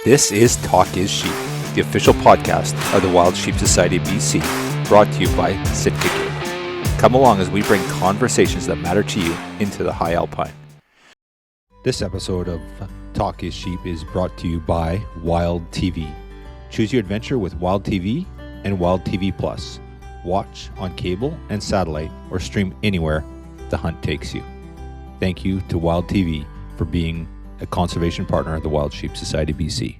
This is Talk is Sheep, the official podcast of the Wild Sheep Society BC, brought to you by Sitka Game. Come along as we bring conversations that matter to you into the high alpine. This episode of Talk is Sheep is brought to you by Wild TV. Choose your adventure with Wild TV and Wild TV Plus. Watch on cable and satellite or stream anywhere the hunt takes you. Thank you to Wild TV for being a conservation partner of the Wild Sheep Society BC.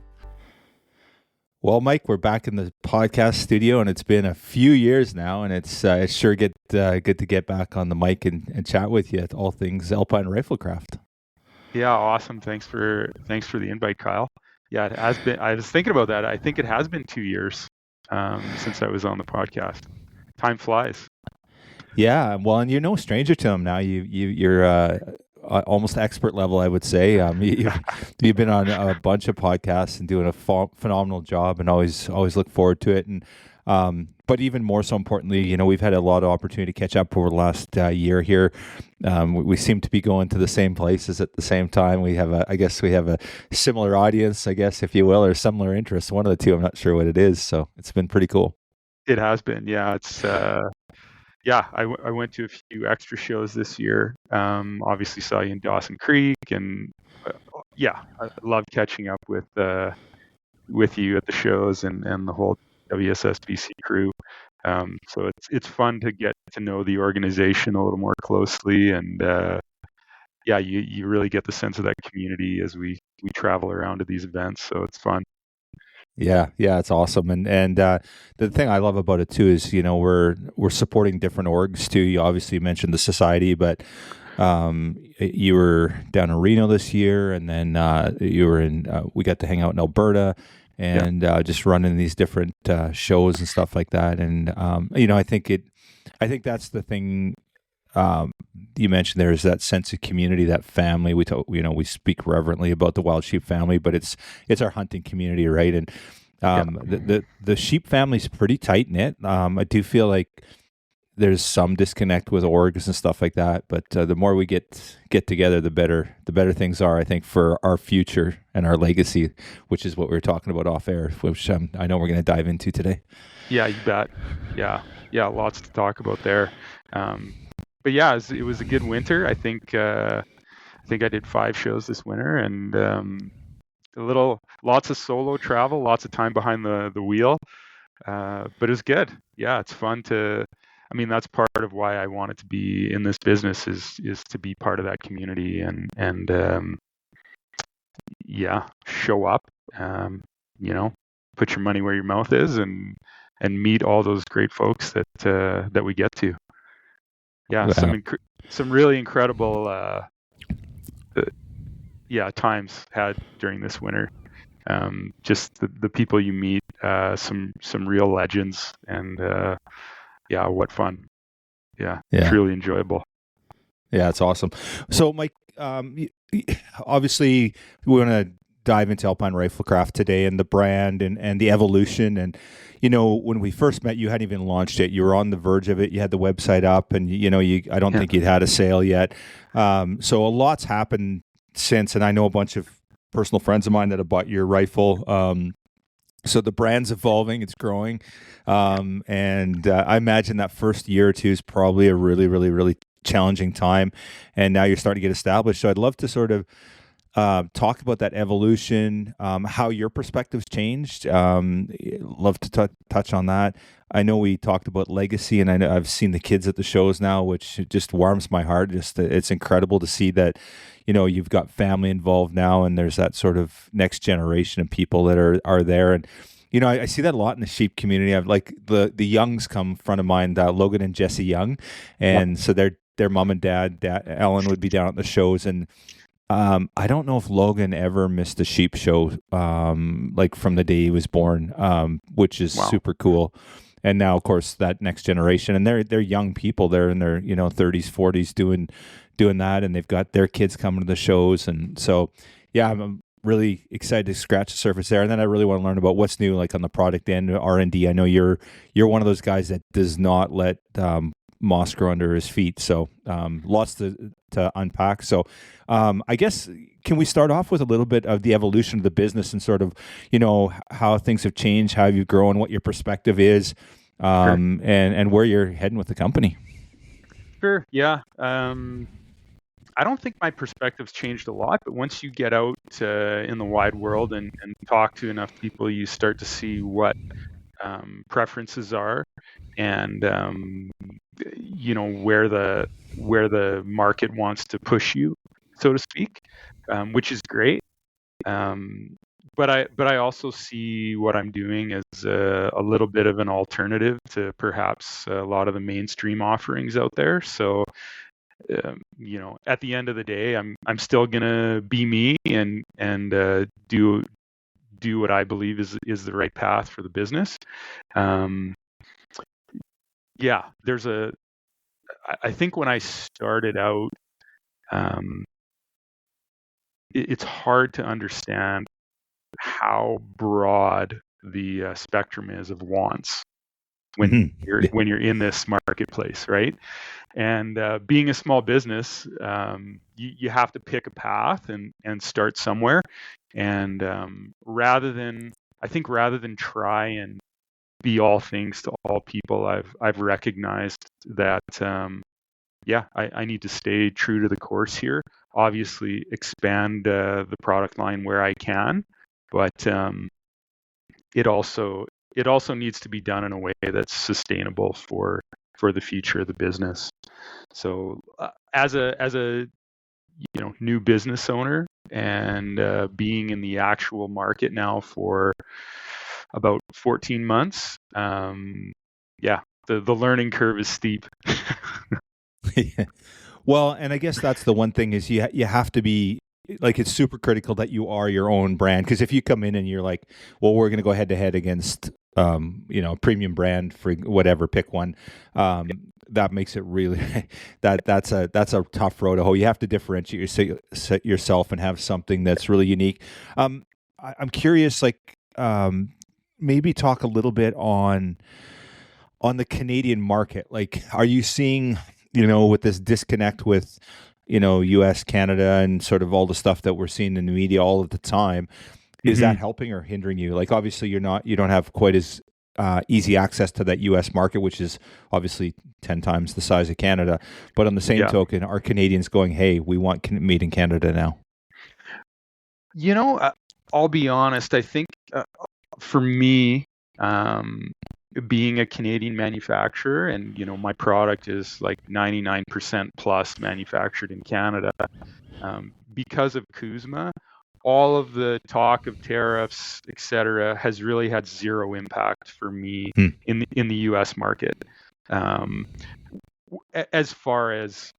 Well, Mike, we're back in the podcast studio, and it's been a few years now, and it's sure good to get back on the mic and chat with you at all things Alpine Riflecraft. Yeah, awesome. Thanks for the invite, Kyle. Yeah, it has been. I was thinking about that. I think it has been 2 years since I was on the podcast. Time flies. Yeah, well, and you're no stranger to them now. You're almost expert level, I would say. You've been on a bunch of podcasts and doing a phenomenal job, and always look forward to it. And but even more so importantly, we've had a lot of opportunity to catch up over the last year here. We seem to be going to the same places at the same time. We have a similar audience, I guess, if you will, or similar interests. One of the two, I'm not sure what it is. So it's been pretty cool. It has been, yeah. It's I went to a few extra shows this year. Obviously saw you in Dawson Creek, and I love catching up with you at the shows and the whole WSSBC crew. So it's fun to get to know the organization a little more closely, and you really get the sense of that community as we travel around to these events. So it's fun. Yeah, it's awesome, and the thing I love about it too is we're supporting different orgs too. You obviously mentioned the society, but you were down in Reno this year, and then you were in. We got to hang out in Alberta, and just running these different shows and stuff like that. And I think that's the thing. You mentioned there is that sense of community, that family. We speak reverently about the wild sheep family, but it's our hunting community, right? And the sheep family is pretty tight knit. I do feel like there's some disconnect with orgs and stuff like that, but the more we get together, the better things are, I think, for our future and our legacy, which is what we were talking about off air, which I know we're going to dive into today. Yeah, you bet. Yeah, lots to talk about there. But yeah, it was a good winter. I think I did 5 shows this winter, and lots of solo travel, lots of time behind the wheel. But it was good. Yeah, it's fun to. I mean, that's part of why I wanted to be in this business is to be part of that community and show up. Put your money where your mouth is, and meet all those great folks that we get to. Yeah, some really incredible times had during this winter. Just the people you meet, some real legends, and what fun. Yeah, truly enjoyable. Yeah, it's awesome. So, Mike, obviously we want to dive into Alpine Riflecraft today and the brand and the evolution. And when we first met, you hadn't even launched it. You were on the verge of it. You had the website up, and I don't think you'd had a sale yet. So a lot's happened since, and I know a bunch of personal friends of mine that have bought your rifle. So the brand's evolving, it's growing, and I imagine that first year or two is probably a really, really, really challenging time. And now you're starting to get established. So I'd love to sort of talk about that evolution, how your perspective's changed. Love to touch on that. I know we talked about legacy, and I know I've seen the kids at the shows now, which just warms my heart. It's incredible to see that, you've got family involved now, and there's that sort of next generation of people that are there. And I see that a lot in the sheep community. I've like the Youngs come front of mind, Logan and Jesse Young, and so their mom and dad Ellen would be down at the shows, and I don't know if Logan ever missed a sheep show, like from the day he was born, which is super cool. And now, of course, that next generation, and they're young people. They're in their 30s, 40s doing that, and they've got their kids coming to the shows. And so, yeah, I'm really excited to scratch the surface there. And then I really want to learn about what's new, like on the product end, R&D. I know you're one of those guys that does not let moss grow under his feet. So lots to unpack. So I guess, can we start off with a little bit of the evolution of the business and sort of, how things have changed, how you've grown, what your perspective is, Sure. and where you're heading with the company? Sure. Yeah. I don't think my perspective's changed a lot, but once you get out in the wide world and talk to enough people, you start to see what preferences are, and where the market wants to push you, so to speak, which is great. But I also see what I'm doing as a little bit of an alternative to perhaps a lot of the mainstream offerings out there. So at the end of the day, I'm still gonna be me and do what I believe is the right path for the business. Yeah, I think when I started out, it's hard to understand how broad the spectrum is of wants when you're in this marketplace, right? And being a small business, you have to pick a path and start somewhere. And rather than try and be all things to all people, I've recognized that I need to stay true to the course here. Obviously, expand the product line where I can, but it also needs to be done in a way that's sustainable for the future of the business. So as a new business owner and being in the actual market now for about 14 months, the learning curve is steep. Well, and I guess that's the one thing is you have to be, like, it's super critical that you are your own brand, because if you come in and you're like, well, we're going to go head to head against premium brand for whatever, pick one, that makes it really that's a tough road to hoe. You have to differentiate yourself and have something that's really unique. I'm curious, like, maybe talk a little bit on the Canadian market. Like, are you seeing, with this disconnect with, U.S., Canada, and sort of all the stuff that we're seeing in the media all of the time, is that helping or hindering you? Like, obviously you don't have quite as easy access to that U.S. market, which is obviously 10 times the size of Canada. But on the same token, are Canadians going, hey, we want made in Canada now? I'll be honest. I think for me, being a Canadian manufacturer, and my product is like 99% plus manufactured in Canada, because of CUSMA, all of the talk of tariffs, etc., has really had zero impact for me in the U.S. market. As far as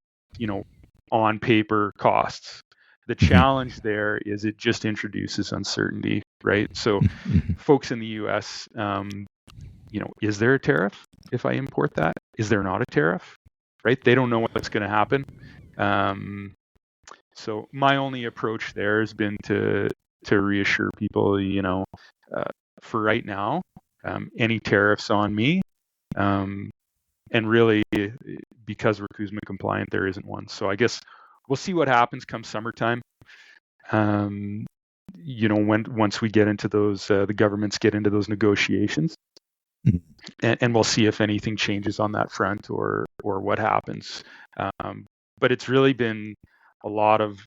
on paper costs, the challenge there is it just introduces uncertainty, right? So, folks in the U.S., is there a tariff if I import that? Is there not a tariff? Right? They don't know what's going to happen. So my only approach there has been to reassure people, for right now, any tariffs on me, and really, because we're CUSMA compliant, there isn't one. So I guess we'll see what happens come summertime. Once we get into those, the governments get into those negotiations. And we'll see if anything changes on that front or what happens. But it's really been a lot of,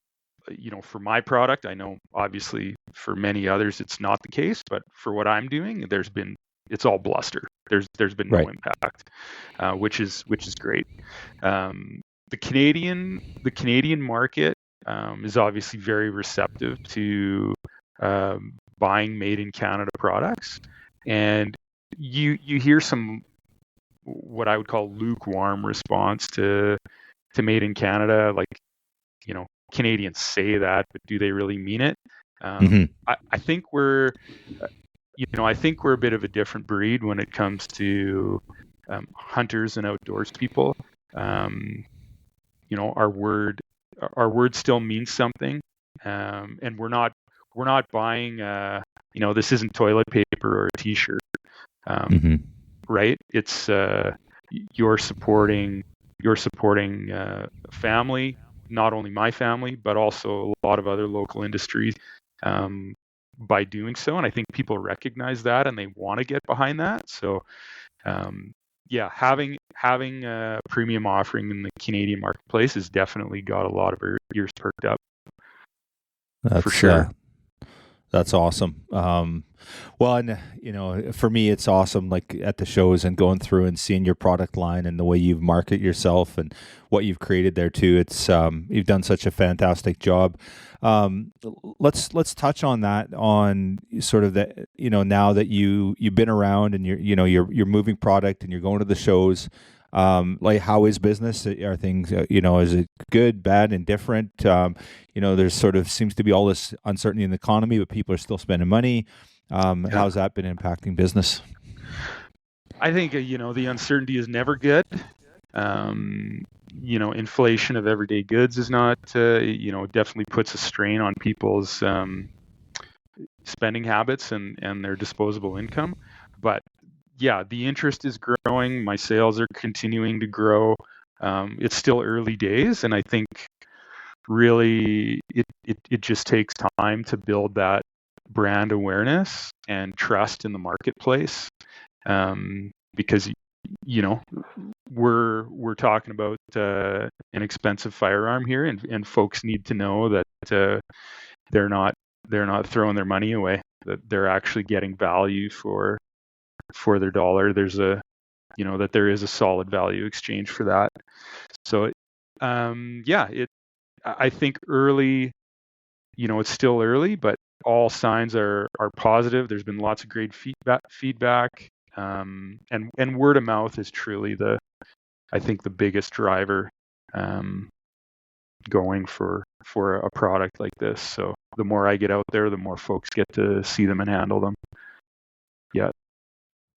for my product, I know obviously for many others it's not the case, but for what I'm doing, it's all bluster. There's been no impact, which is great. The Canadian market is obviously very receptive to buying made in Canada products, and you hear some, what I would call, lukewarm response to made in Canada. Like, Canadians say that, but do they really mean it? I think we're a bit of a different breed when it comes to hunters and outdoors people. Our word still means something, and we're not buying. This isn't toilet paper or a T-shirt. Right? It's you're supporting family, not only my family, but also a lot of other local industries by doing so. And I think people recognize that and they want to get behind that. So having a premium offering in the Canadian marketplace has definitely got a lot of ears perked up. For sure. That's awesome. Well, and for me, it's awesome. Like at the shows and going through and seeing your product line and the way you market yourself and what you've created there too. It's you've done such a fantastic job. Let's touch on that. On sort of the now that you've been around and you're moving product and you're going to the shows. Like how is business? Are things is it good, bad, indifferent? There's sort of seems to be all this uncertainty in the economy, but people are still spending money. How's that been impacting business? I think the uncertainty is never good. Inflation of everyday goods is not definitely puts a strain on people's spending habits and their disposable income. But yeah, the interest is growing. My sales are continuing to grow. It's still early days, and I think really it just takes time to build that brand awareness and trust in the marketplace, because we're talking about an expensive firearm here, and folks need to know that they're not throwing their money away, that they're actually getting value for their dollar. There's that there is a solid value exchange for that. So I think early, it's still early, but all signs are positive. There's been lots of great feedback, and word of mouth is truly I think the biggest driver going for a product like this. So the more I get out there, the more folks get to see them and handle them. Yeah.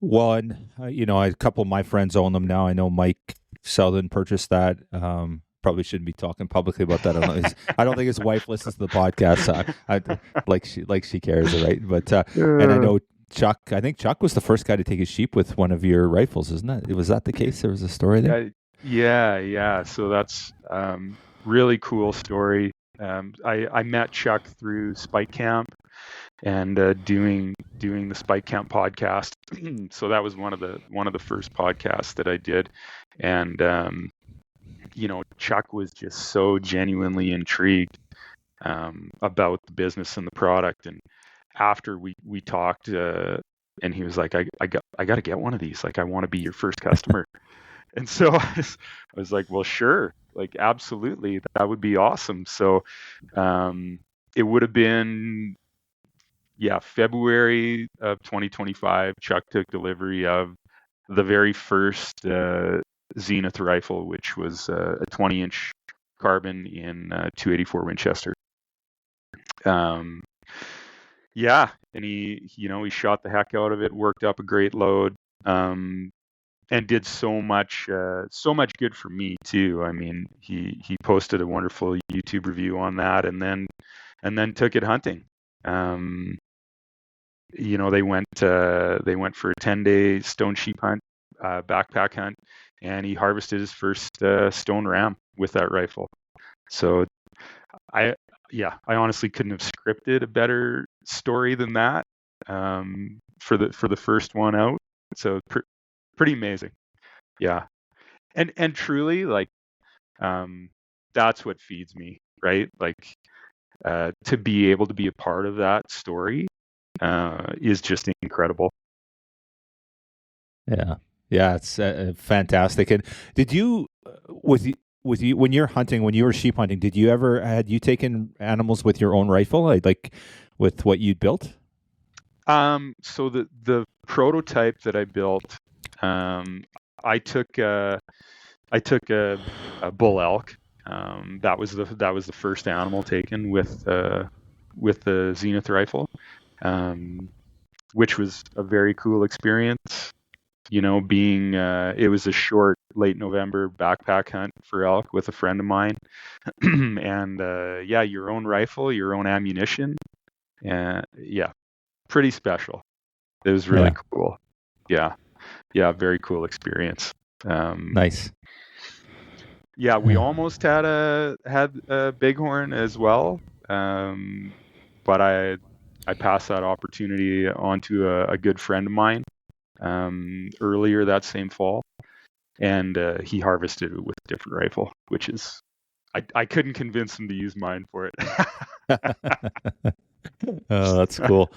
Well, and a couple of my friends own them now. I know Mike Selden purchased that. Probably shouldn't be talking publicly about that. I don't think his wife listens to the podcast. She cares, right? But and I know Chuck. I think Chuck was the first guy to take his sheep with one of your rifles, isn't it? Was that the case? There was a story there. Yeah. So that's really cool story. I met Chuck through Spike Camp and doing the Spike Camp podcast. So that was one of the first podcasts that I did, and Chuck was just so genuinely intrigued about the business and the product. And after we talked, and he was like, I got to get one of these. Like, I want to be your first customer. And so I was like, well, sure. Like, absolutely. That would be awesome. So it would have been, February of 2025, Chuck took delivery of the very first Zenith rifle, which was a 20-inch carbon in 284 Winchester. And he shot the heck out of it, worked up a great load, and did so much good for me too. I mean, he posted a wonderful YouTube review on that, and then took it hunting. They went for a 10-day stone sheep hunt, backpack hunt, and he harvested his first stone ram with that rifle. So I honestly couldn't have scripted a better story than that for the first one out. So pretty amazing. Yeah. And truly, like, that's what feeds me, right? Like, to be able to be a part of that story is just incredible. Yeah, it's fantastic. And did you, with you when you're hunting, when you were sheep hunting, had you taken animals with your own rifle, like with what you'd built? So the prototype that I built, I took a bull elk. That was the first animal taken with the Zenith rifle, which was a very cool experience. Being it was a short late November backpack hunt for elk with a friend of mine, and your own rifle, your own ammunition, pretty special. It was really cool. Yeah, very cool experience. Nice. Yeah, we almost had a bighorn as well, but I passed that opportunity on to a good friend of mine earlier that same fall, and he harvested it with a different rifle, which is I couldn't convince him to use mine for it. Oh, that's cool.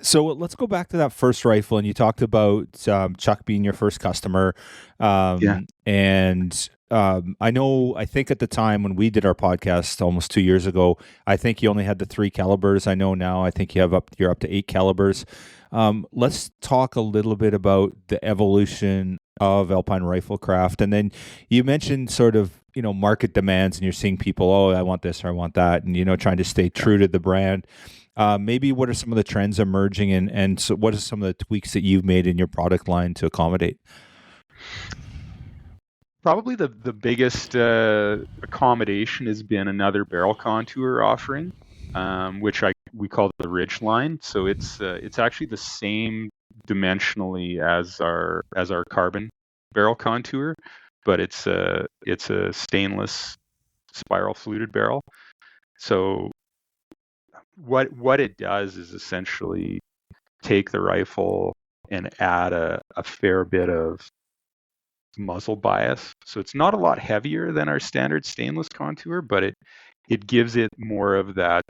So let's go back to that first rifle, and you talked about Chuck being your first customer, Yeah. and I think at the time when we did our podcast almost 2 years ago, I think you only had the 3 calibers. I know now I think you're up to 8 calibers. Let's talk a little bit about the evolution of Alpine Riflecraft, and then you mentioned sort of market demands, and you're seeing people, oh, I want this or I want that, and trying to stay true to the brand. Maybe what are some of the trends emerging, and so what are some of the tweaks that you've made in your product line to accommodate? Probably the biggest accommodation has been another barrel contour offering, which we call the Ridgeline. So it's actually the same dimensionally as our carbon barrel contour, but it's a stainless spiral fluted barrel. So what it does is essentially take the rifle and add a fair bit of muzzle bias. So it's not a lot heavier than our standard stainless contour, but it gives it more of that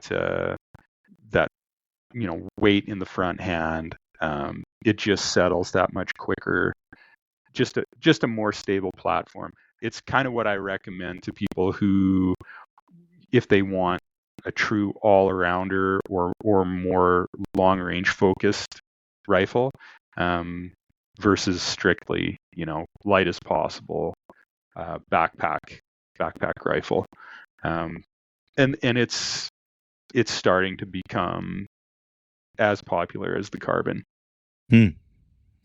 weight in the front hand. It just settles that much quicker. Just a more stable platform. It's kind of what I recommend to people who, if they want a true all-arounder or more long-range focused rifle, versus strictly, light as possible backpack rifle, and it's starting to become as popular as the carbon.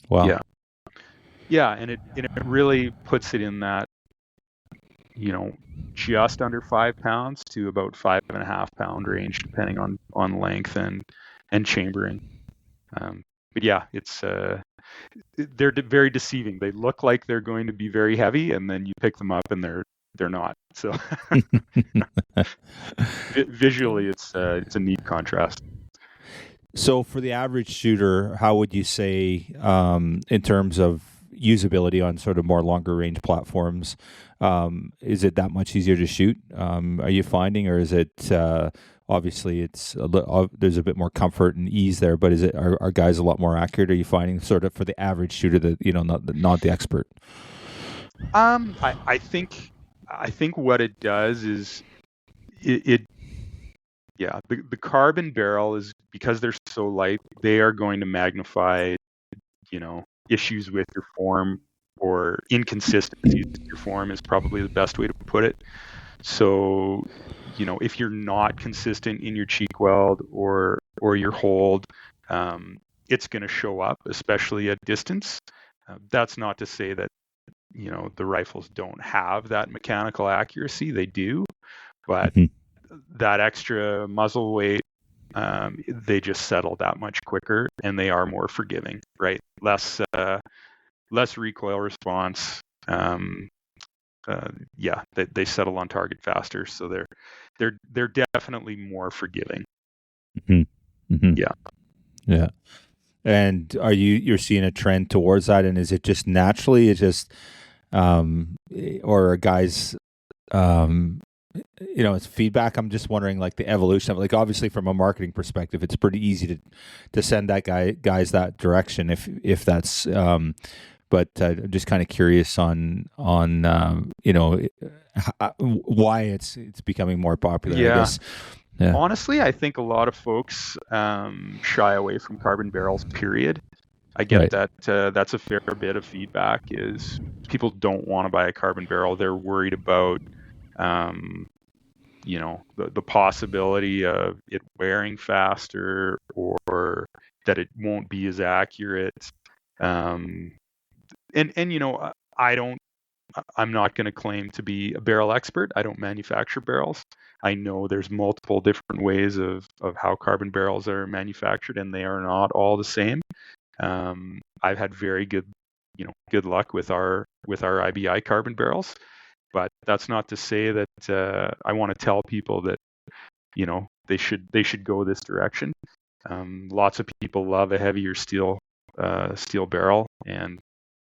Wow. Yeah, and it really puts it in that just under 5 pounds to about 5.5 pound range, depending on length and chambering. But yeah, it's they're very deceiving. They look like they're going to be very heavy, and then you pick them up and they're not. So visually, it's a neat contrast. So for the average shooter, how would you say, in terms of usability on sort of more longer range platforms, is it that much easier to shoot? Are you finding, or is it obviously it's there's a bit more comfort and ease there, but are guys a lot more accurate? Are you finding sort of for the average shooter that not the expert? I think what it does is the carbon barrel is, because they're so light, they are going to magnify issues with your form, or inconsistencies with your form is probably the best way to put it. So if you're not consistent in your cheek weld or your hold, it's going to show up, especially at distance. That's not to say that the rifles don't have that mechanical accuracy. They do, but that extra muzzle weight, they just settle that much quicker, and they are more forgiving, right? Less recoil response. They settle on target faster, so they're definitely more forgiving. Yeah. And you're seeing a trend towards that, and is it just naturally? It's just, or are guys, it's feedback. I'm just wondering, like, the evolution of it. Like, obviously from a marketing perspective, it's pretty easy to send that guys that direction if that's. But I'm just kind of curious on why it's becoming more popular. Yeah. I guess. Yeah. Honestly, I think a lot of folks shy away from carbon barrels, period. I get Right. that that's a fair bit of feedback, is people don't want to buy a carbon barrel. They're worried about the possibility of it wearing faster, or that it won't be as accurate. I'm not going to claim to be a barrel expert. I don't manufacture barrels. I know there's multiple different ways of how carbon barrels are manufactured, and they are not all the same. I've had very good, good luck with our IBI carbon barrels. But that's not to say that I want to tell people that they should go this direction. Lots of people love a heavier steel barrel, and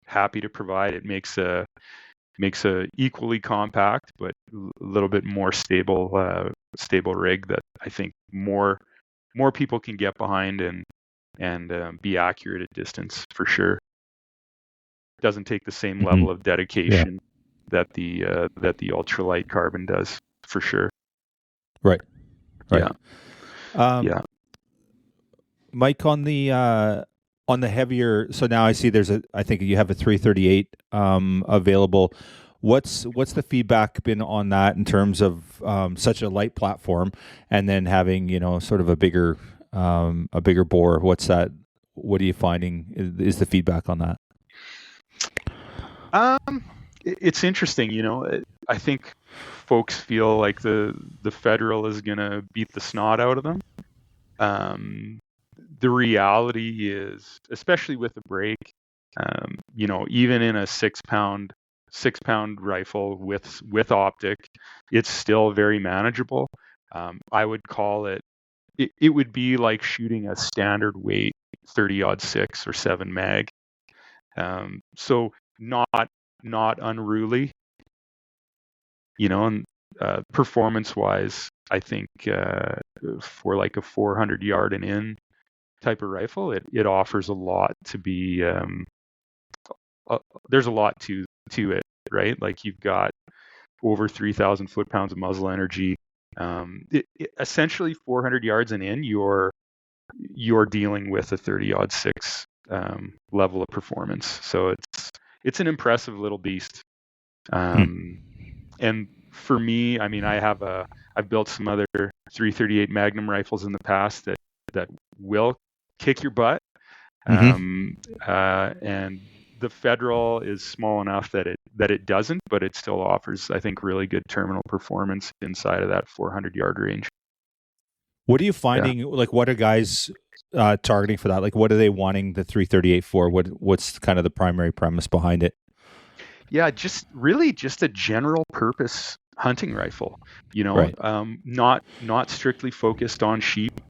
happy to provide. It makes a equally compact but a little bit more stable rig that I think more people can get behind and be accurate at distance for sure. It doesn't take the same level of dedication that the ultralight carbon does, for sure. Right. Yeah. Mike, on the heavier, so now I see I think you have a 338 available. What's the feedback been on that in terms of such a light platform, and then having sort of a bigger bore? What are you finding is the feedback on that? It's interesting. I think folks feel like the Federal is going to beat the snot out of them. The reality is, especially with the brake, even in a 6-pound rifle with optic, it's still very manageable. I would call it would be like shooting a standard weight 30-06 or 7 mag. So not unruly, and performance wise, I think for like a 400 yard and in type of rifle, it offers a lot to be. There's a lot to it, right? Like you've got over 3,000 foot-pounds of muzzle energy. Essentially 400 yards and in, you're dealing with a 30-06 level of performance. So it's an impressive little beast. And for me, I mean, I've built some other 338 Magnum rifles in the past that will kick your butt. And the Federal is small enough that it doesn't, but it still offers, I think, really good terminal performance inside of that 400 yard range. What are you finding? Like, what are guys targeting for that? Like, what are they wanting the 338 for? What's kind of the primary premise behind it? Yeah, just a general purpose hunting rifle. Right. Not strictly focused on sheep.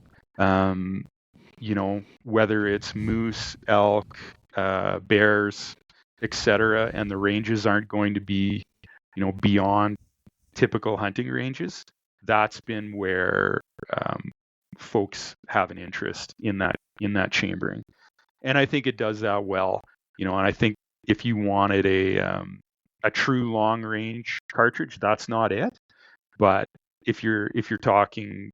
Whether it's moose, elk, bears, etc., and the ranges aren't going to be, beyond typical hunting ranges. That's been where folks have an interest in that chambering, and I think it does that well. And I think if you wanted a true long range cartridge, that's not it. But if you're talking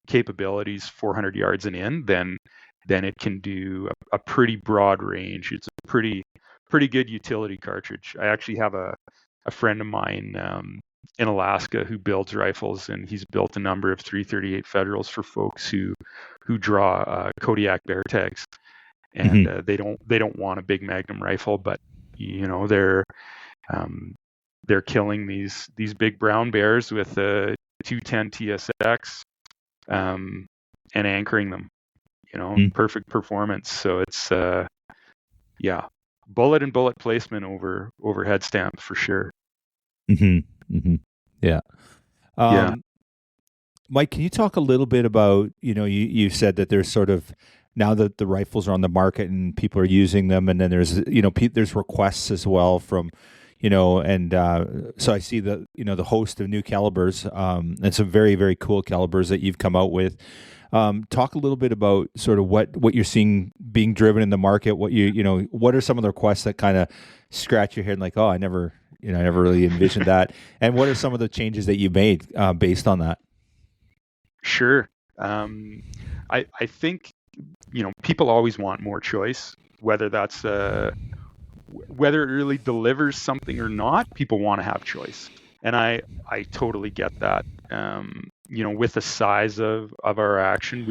capabilities 400 yards and in, then it can do a pretty broad range. It's a pretty good utility cartridge. I actually have a friend of mine in Alaska who builds rifles, and he's built a number of 338 Federals for folks who draw Kodiak bear tags, and they don't want a big Magnum rifle, but they're killing these big brown bears with a 210 TSX and anchoring them. Perfect performance. So it's bullet and bullet placement over head stamp for sure. Yeah. Mike, can you talk a little bit about, you said that there's sort of, now that the rifles are on the market and people are using them, and then there's, there's requests as well from, and so I see the host of new calibers and some very, very cool calibers that you've come out with. Talk a little bit about sort of what you're seeing being driven in the market. What are some of the requests that kind of scratch your head and like, oh, I never really envisioned that. And what are some of the changes that you made based on that? Sure. I think, people always want more choice, whether that's whether it really delivers something or not. People want to have choice, and I totally get that. With the size of our action,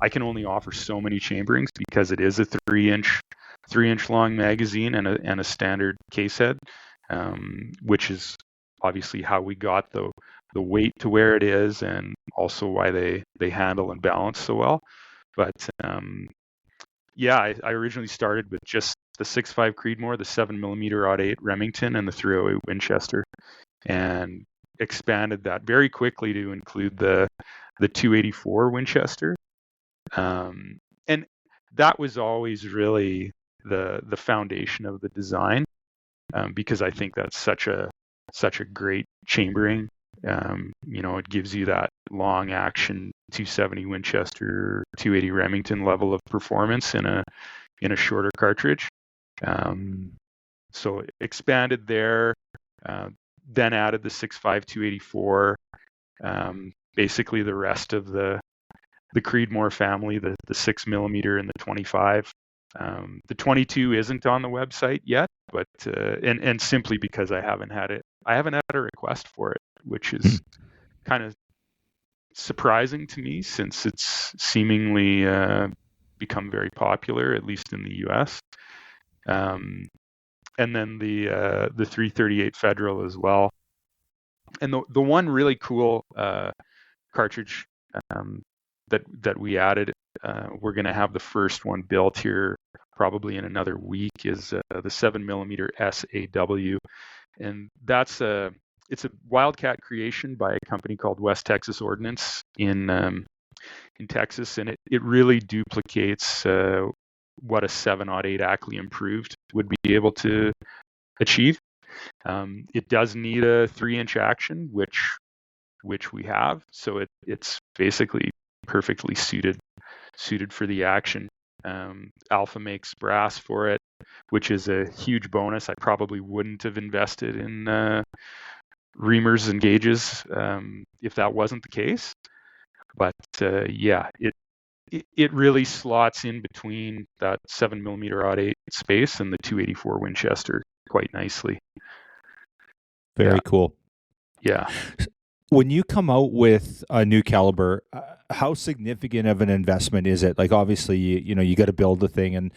I can only offer so many chamberings because it is a 3-inch long magazine and a standard case head, which is obviously how we got the weight to where it is, and also why they handle and balance so well. But I originally started with just the 6.5 Creedmoor, the 7mm .08 Remington, and the 308 Winchester, and expanded that very quickly to include the 284 Winchester. And that was always really the foundation of the design, because I think that's such a great chambering. It gives you that long action 270 Winchester, 280 Remington level of performance in a shorter cartridge. So expanded there, then added the 6.5 284. Basically the rest of the Creedmoor family, the 6mm and the 25. The 22 isn't on the website yet, but and simply because I haven't had a request for it, which is kind of surprising to me, since it's seemingly become very popular, at least in the U.S. And then the 338 Federal as well. And the one really cool cartridge that we added, we're going to have the first one built here probably in another week, is the 7mm SAW, and it's a Wildcat creation by a company called West Texas Ordnance in Texas, and it really duplicates what a 7.08 Ackley improved would be able to achieve. It does need a 3-inch action, which we have, so it's basically perfectly suited for the action. Alpha makes brass for it, which is a huge bonus. I probably wouldn't have invested in reamers and gauges if that wasn't the case. But it really slots in between that 7mm .08 space and the 284 Winchester quite nicely. Very cool. Yeah. When you come out with a new caliber, how significant of an investment is it? Like, obviously, you got to build the thing, and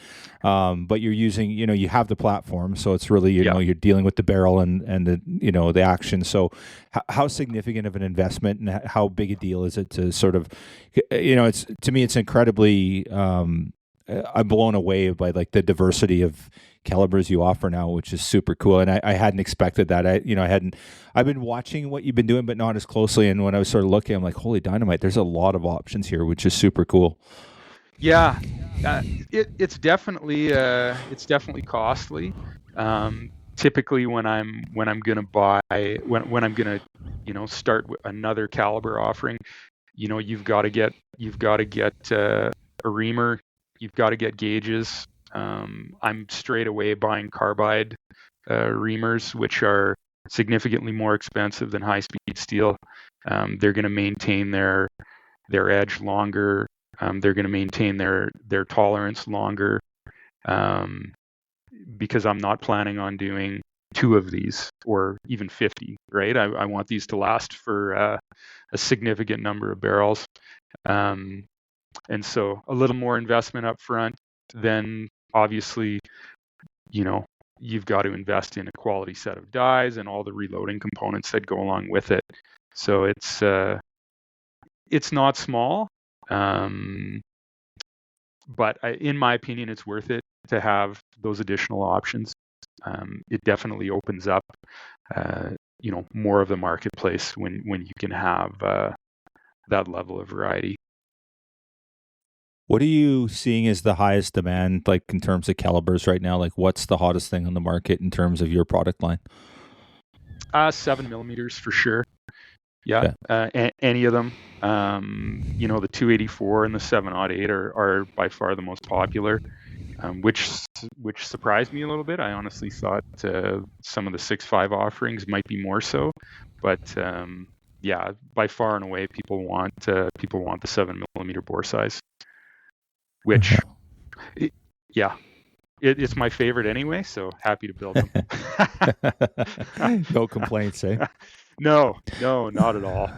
but you're using, you have the platform, so it's really, you're dealing with the barrel and the, the action. So, how significant of an investment, and how big a deal is it to sort of, it's, to me, it's incredibly. I'm blown away by like the diversity of calibers you offer now, which is super cool. And I hadn't expected that. I've been watching what you've been doing, but not as closely. And when I was sort of looking, I'm like, holy dynamite, there's a lot of options here, which is super cool. Yeah, it's definitely costly. Typically when I'm gonna buy, when I'm gonna, start another caliber offering, you've got to get a reamer, you've got to get gauges. I'm straight away buying carbide reamers, which are significantly more expensive than high-speed steel. They're going to maintain their edge longer. They're going to maintain their tolerance longer, because I'm not planning on doing 2 of these or even 50, right? I want these to last for a significant number of barrels. And so a little more investment up front, then obviously, you've got to invest in a quality set of dies and all the reloading components that go along with it. So it's not small, but in my opinion, it's worth it to have those additional options. It definitely opens up, more of the marketplace when you can have that level of variety. What are you seeing as the highest demand, like in terms of calibers right now? Like, what's the hottest thing on the market in terms of your product line? 7mm for sure. Yeah, okay. Any of them. The 284 and the 7.08 are by far the most popular, which surprised me a little bit. I honestly thought some of the 6.5 offerings might be more so, but by far and away, people want the 7mm bore size. Which, it's my favorite anyway, so happy to build them. No complaints, eh? No, not at all.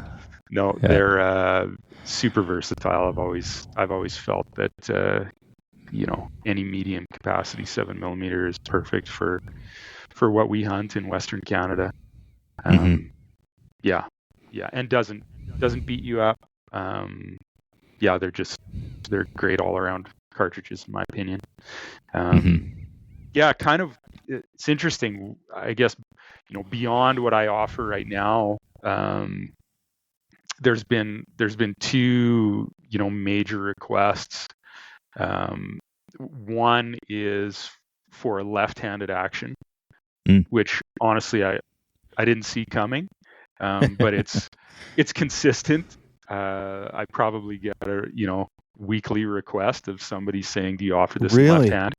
No, they're super versatile. I've always felt that any medium capacity 7mm is perfect for what we hunt in Western Canada. And doesn't beat you up. They're great all around cartridges in my opinion. yeah, kind of. It's interesting, I guess. Beyond what I offer right now, there's been two major requests. One is for a left-handed action, which honestly I didn't see coming, but it's consistent. I probably get a weekly request of somebody saying, "Do you offer this in left hand?"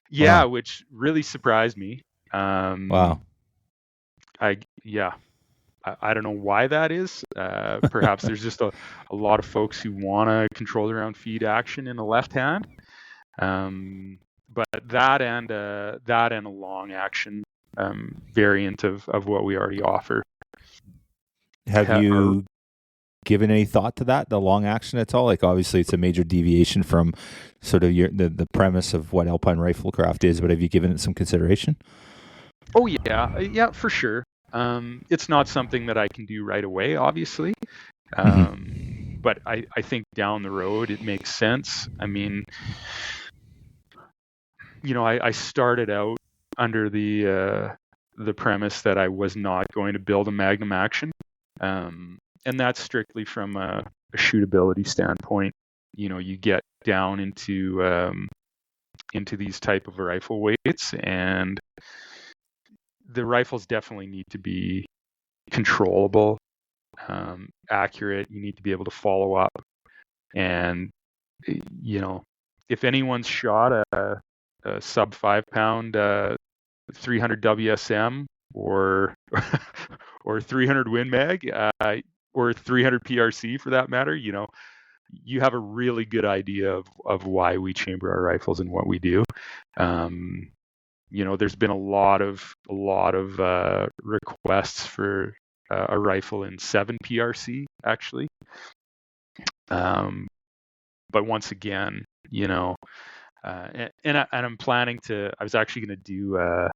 Yeah, wow. Which really surprised me. Wow. I don't know why that is. Perhaps there's just a lot of folks who want to control their own feed action in the left hand. But that and a long action variant of what we already offer. Have you given any thought to that, the long action at all? Like, obviously it's a major deviation from sort of the premise of what Alpine Riflecraft is, but have you given it some consideration? Oh yeah, for sure. It's not something that I can do right away, obviously. But I think down the road it makes sense. I mean, I started out under the premise that I was not going to build a Magnum action. And that's strictly from a shootability standpoint. You get down into these type of rifle weights, and the rifles definitely need to be controllable, accurate. You need to be able to follow up. And, if anyone's shot a sub 5 pound 300 WSM or 300 Win Mag, or 300 PRC for that matter, you have a really good idea of why we chamber our rifles and what we do. There's been a lot of requests for a rifle in 7 PRC actually. But once again, and I'm planning to. I was actually going to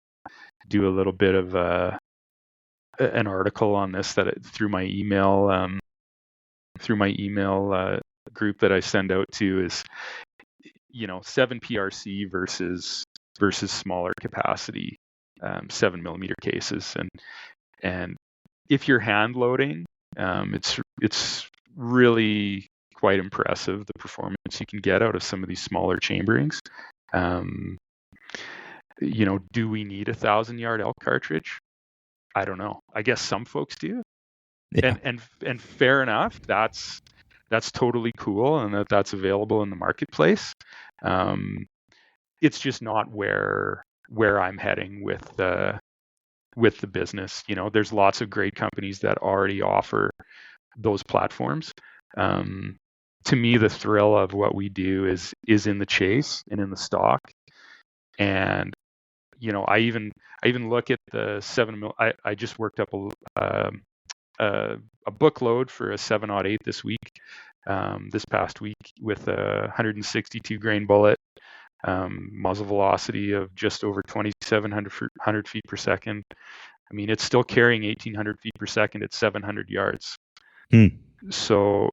do a little bit of an article on this through my email group that I send out to, is 7 PRC versus smaller capacity 7mm cases, and if you're hand loading, it's really quite impressive, the performance you can get out of some of these smaller chamberings. Do we need a 1,000-yard elk cartridge? I don't know. I guess some folks do. Yeah. And fair enough. That's totally cool, and that's available in the marketplace. It's just not where I'm heading with the business. There's lots of great companies that already offer those platforms. To me, the thrill of what we do is in the chase and in the stock. And I even look at the 7mm. I just worked up a book load for a 7.08 this week, this past week, with a 162 grain bullet, muzzle velocity of just over 2,700 feet per second. I mean, it's still carrying 1,800 feet per second at 700 yards. So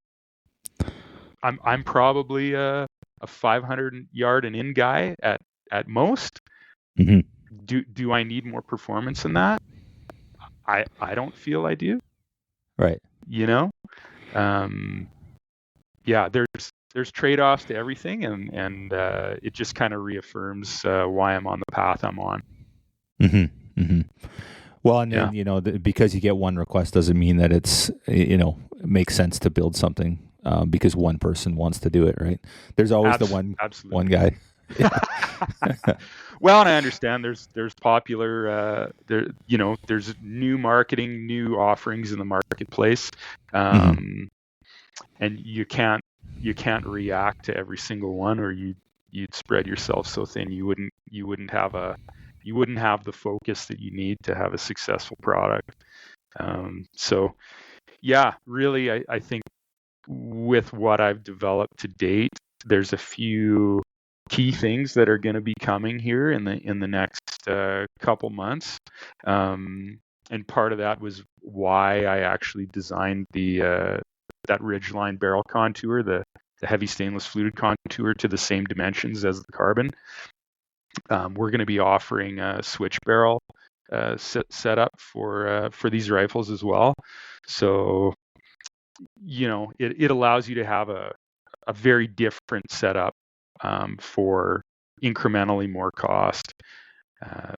I'm probably a 500 yard and in guy at most. Do I need more performance than that? I don't feel I do. Right. Yeah, there's trade-offs to everything, and it just kind of reaffirms why I'm on the path I'm on. Well, and then, because you get one request doesn't mean that it's, it makes sense to build something because one person wants to do it, right? There's always the one guy. Well, and I understand there's popular, there's new marketing, new offerings in the marketplace. And you can't react to every single one, or you'd spread yourself so thin you wouldn't have the focus that you need to have a successful product. So yeah, really, I think with what I've developed to date, there's a few key things that are going to be coming here in the next couple months. And part of that was why I actually designed that Ridgeline barrel contour, the heavy stainless fluted contour, to the same dimensions as the carbon. We're going to be offering a switch barrel setup for these rifles as well. So, it allows you to have a very different setup for incrementally more cost.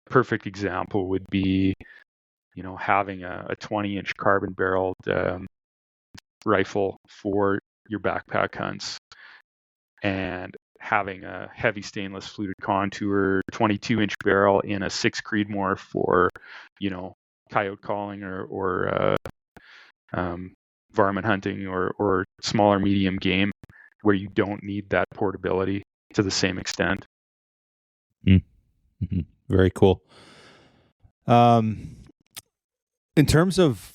Perfect example would be, having a 20-inch carbon barreled rifle for your backpack hunts, and having a heavy stainless fluted contour 22-inch barrel in a 6 Creedmoor for, coyote calling or varmint hunting or smaller medium game, where you don't need that portability to the same extent. Mm-hmm. Very cool. In terms of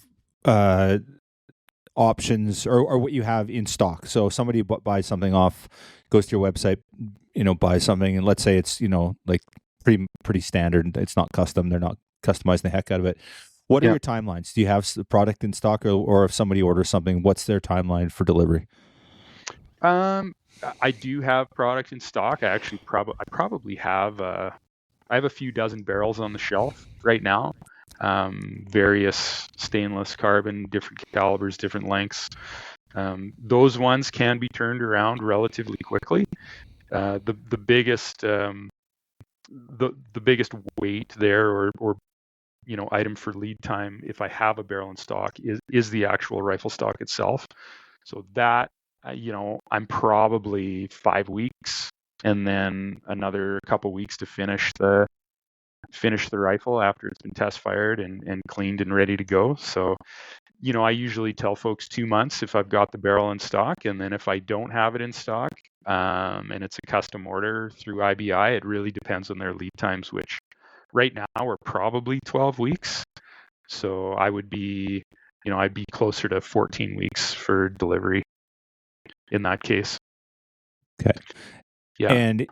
options or what you have in stock, so somebody buys something off, goes to your website, buys something, and let's say it's like pretty standard, it's not custom, they're not customizing the heck out of it. What are your timelines? Do you have the product in stock, or if somebody orders something, what's their timeline for delivery? I do have product in stock. I actually probably have I have a few dozen barrels on the shelf right now. Various stainless, carbon, different calibers, different lengths. Those ones can be turned around relatively quickly. The biggest the biggest weight there, or item for lead time, if I have a barrel in stock, is the actual rifle stock itself. So that I'm probably 5 weeks, and then another couple weeks to finish the rifle after it's been test fired and cleaned and ready to go. So, I usually tell folks 2 months if I've got the barrel in stock, and then if I don't have it in stock, and it's a custom order through IBI, it really depends on their lead times, which right now we're probably 12 weeks. So I would be, I'd be closer to 14 weeks for delivery in that case. Okay. Yeah. And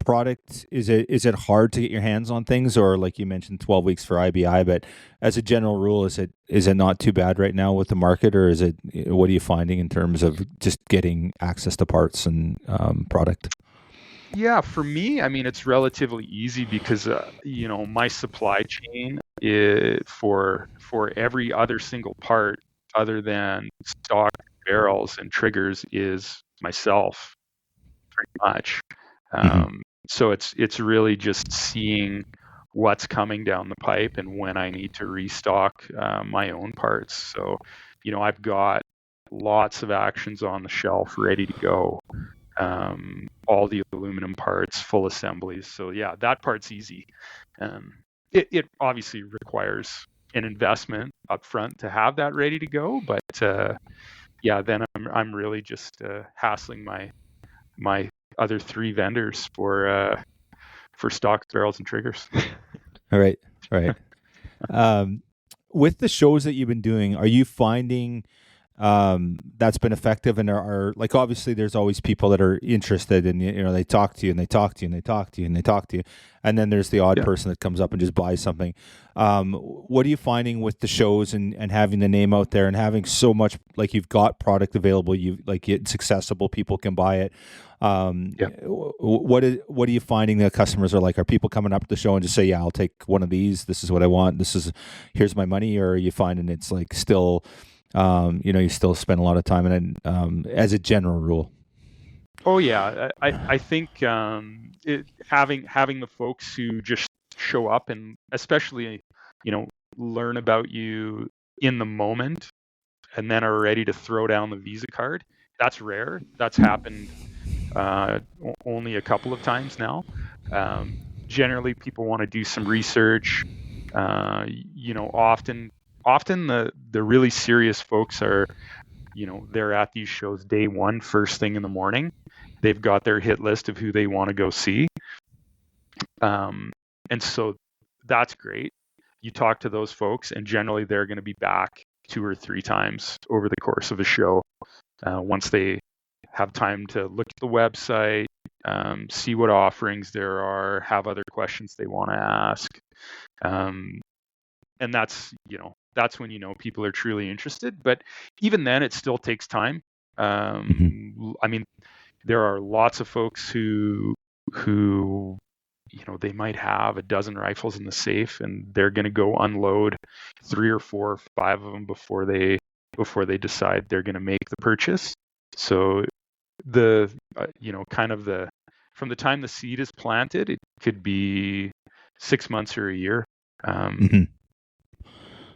product, is it hard to get your hands on things, or like you mentioned 12 weeks for IBI, but as a general rule, is it not too bad right now with the market, or what are you finding in terms of just getting access to parts and product? Yeah, for me, I mean, it's relatively easy because my supply chain for every other single part other than stock barrels and triggers is myself, pretty much. So it's really just seeing what's coming down the pipe and when I need to restock my own parts. So, I've got lots of actions on the shelf ready to go. All the aluminum parts, full assemblies. So yeah, that part's easy. It obviously requires an investment up front to have that ready to go, but then I'm really just hassling my other 3 vendors for stock barrels and triggers. All right. With the shows that you've been doing, are you finding that's been effective, and are like, obviously there's always people that are interested, and they talk to you and they talk to you and they talk to you and they talk to you, and then there's the odd person that comes up and just buys something. What are you finding with the shows and having the name out there and having so much, like, you've got product available, it's accessible, people can buy it? What are you finding that customers are like? Are people coming up to the show and just say, yeah, I'll take one of these, this is what I want, here's my money? Or are you finding it's like still you still spend a lot of time in it, as a general rule? Oh yeah, I think having the folks who just show up and especially learn about you in the moment and then are ready to throw down the Visa card, that's rare. That's happened only a couple of times now. Generally, people want to do some research. Often the really serious folks are, they're at these shows day one, first thing in the morning. They've got their hit list of who they want to go see. And so that's great. You talk to those folks, and generally they're going to be back 2 or 3 times over the course of a show once they have time to look at the website, see what offerings there are, have other questions they want to ask. And that's when people are truly interested. But even then, it still takes time. I mean, there are lots of folks who they might have a dozen rifles in the safe, and they're going to go unload 3 or 4 or 5 of them before they decide they're going to make the purchase. So the from the time the seed is planted, it could be 6 months or a year,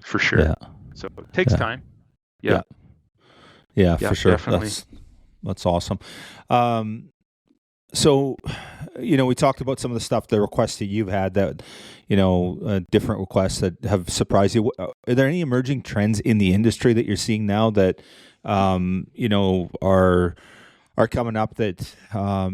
for sure. Yeah. So it takes time. Yeah, for sure. Definitely. That's awesome. So, we talked about some of the requests that you've had that, different requests that have surprised you. Are there any emerging trends in the industry that you're seeing now that, are coming up that,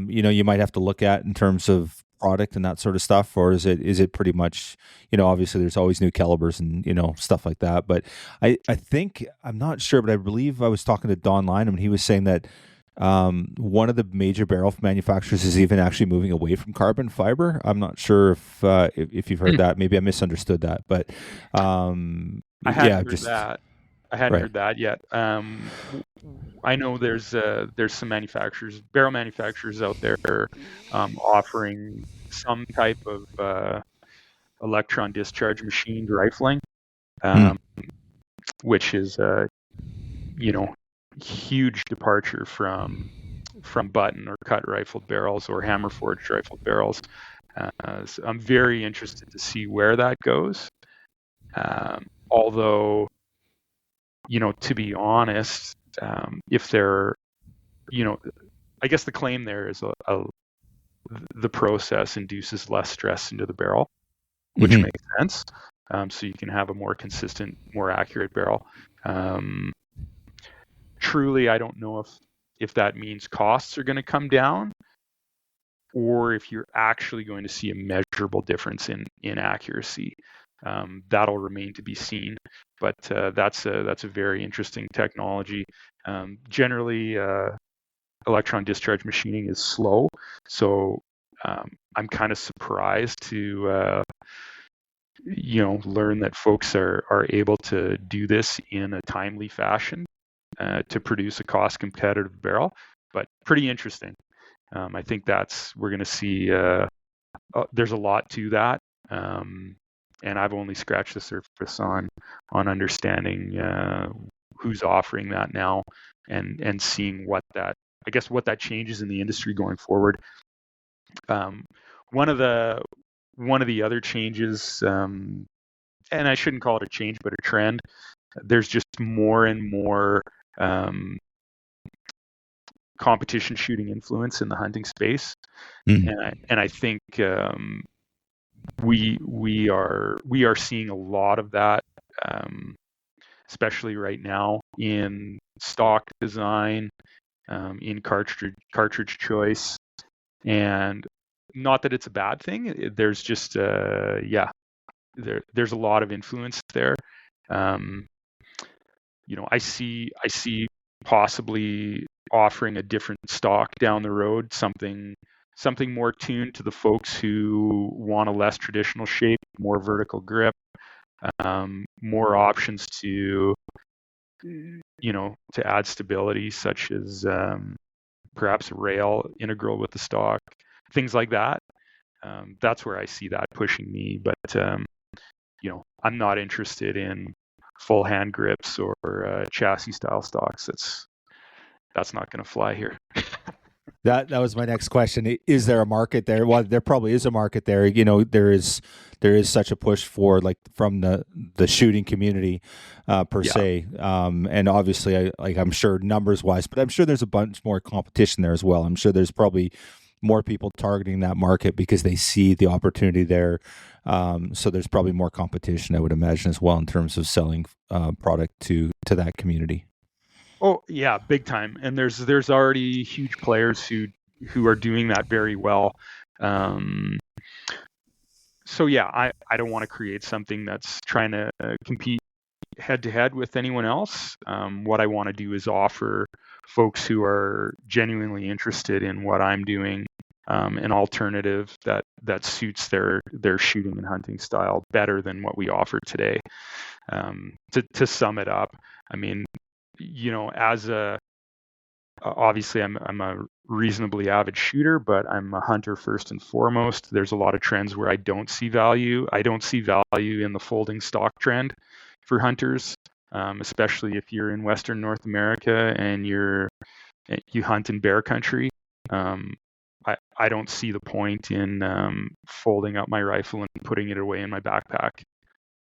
you might have to look at in terms of product and that sort of stuff? Or is it pretty much, obviously there's always new calibers and, stuff like that. But I think, I'm not sure, but I believe I was talking to Don Lynham and he was saying that one of the major barrel manufacturers is even actually moving away from carbon fiber. I'm not sure if you've heard that. Maybe I misunderstood that, but I hadn't heard that. I hadn't heard that yet. I know there's some barrel manufacturers out there offering some type of electron discharge machined rifling, which is huge departure from button or cut rifled barrels or hammer forged rifled barrels. So I'm very interested to see where that goes. Although, to be honest, if they're, I guess the claim there is the process induces less stress into the barrel, which makes sense. So you can have a more consistent, more accurate barrel. Truly, I don't know if that means costs are going to come down, or if you're actually going to see a measurable difference in accuracy. That'll remain to be seen, but that's a very interesting technology. Generally, electron discharge machining is slow, so I'm kind of surprised to learn that folks are able to do this in a timely fashion to produce a cost competitive barrel. But pretty interesting. I think we're going to see. There's a lot to that. And I've only scratched the surface on understanding who's offering that now, and seeing what that changes in the industry going forward. One of the other changes, and I shouldn't call it a change, but a trend. There's just more and more competition shooting influence in the hunting space, and I think we are seeing a lot of that, especially right now in stock design, in cartridge choice, and not that it's a bad thing. There's just there's a lot of influence there. I see possibly offering a different stock down the road, something more tuned to the folks who want a less traditional shape, more vertical grip, more options to add stability, such as perhaps a rail integral with the stock, things like that. That's where I see that pushing me, but I'm not interested in full hand grips or chassis style stocks. That's not going to fly here. That was my next question. Is there a market there? Well, there probably is a market there. There is such a push for, like, from the shooting community per se, and obviously, I'm sure numbers wise, but I'm sure there's a bunch more competition there as well. I'm sure there's probably more people targeting that market because they see the opportunity there. So there's probably more competition, I would imagine, as well, in terms of selling product to that community. Oh yeah, big time. And there's already huge players who are doing that very well. So yeah, I don't want to create something that's trying to compete head to head with anyone else. What I want to do is offer folks who are genuinely interested in what I'm doing an alternative that suits their shooting and hunting style better than what we offer today. To sum it up, I mean, as obviously I'm a reasonably avid shooter, but I'm a hunter first and foremost. There's a lot of trends where I don't see value. I don't see value in the folding stock trend for hunters, especially if you're in Western North America and you hunt in bear country. I don't see the point in folding up my rifle and putting it away in my backpack.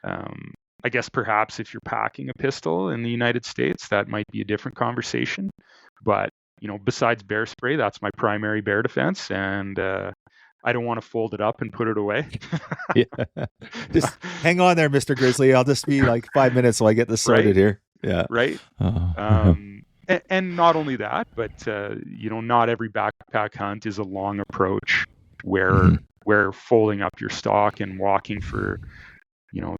I guess perhaps if you're packing a pistol in the United States, that might be a different conversation. But besides bear spray, that's my primary bear defense, and I don't want to fold it up and put it away. Yeah. Just hang on there, Mr. Grizzly. I'll just be like 5 minutes while I get this sorted here. Yeah. Right. And not only that, but not every backpack hunt is a long approach where folding up your stock and walking for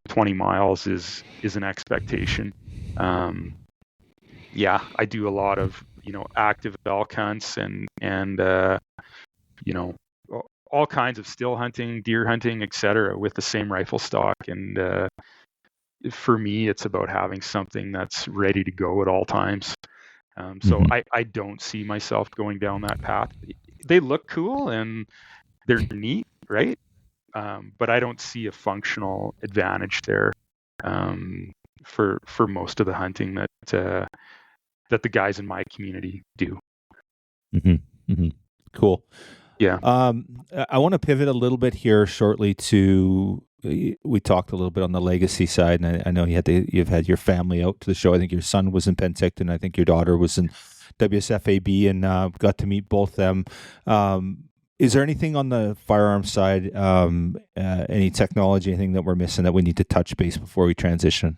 20 miles is an expectation. I do a lot of active elk hunts and all kinds of still hunting, deer hunting, etc. with the same rifle stock. And for me, it's about having something that's ready to go at all times. So I don't see myself going down that path. They look cool and they're neat, right? But I don't see a functional advantage there for most of the hunting that the guys in my community do. Cool. Yeah. I want to pivot a little bit here shortly to. We talked a little bit on the legacy side, and I know you've had your family out to the show. I think your son was in Penticton. I think your daughter was in WSFAB, and got to meet both them. Is there anything on the firearms side, any technology, anything that we're missing that we need to touch base before we transition?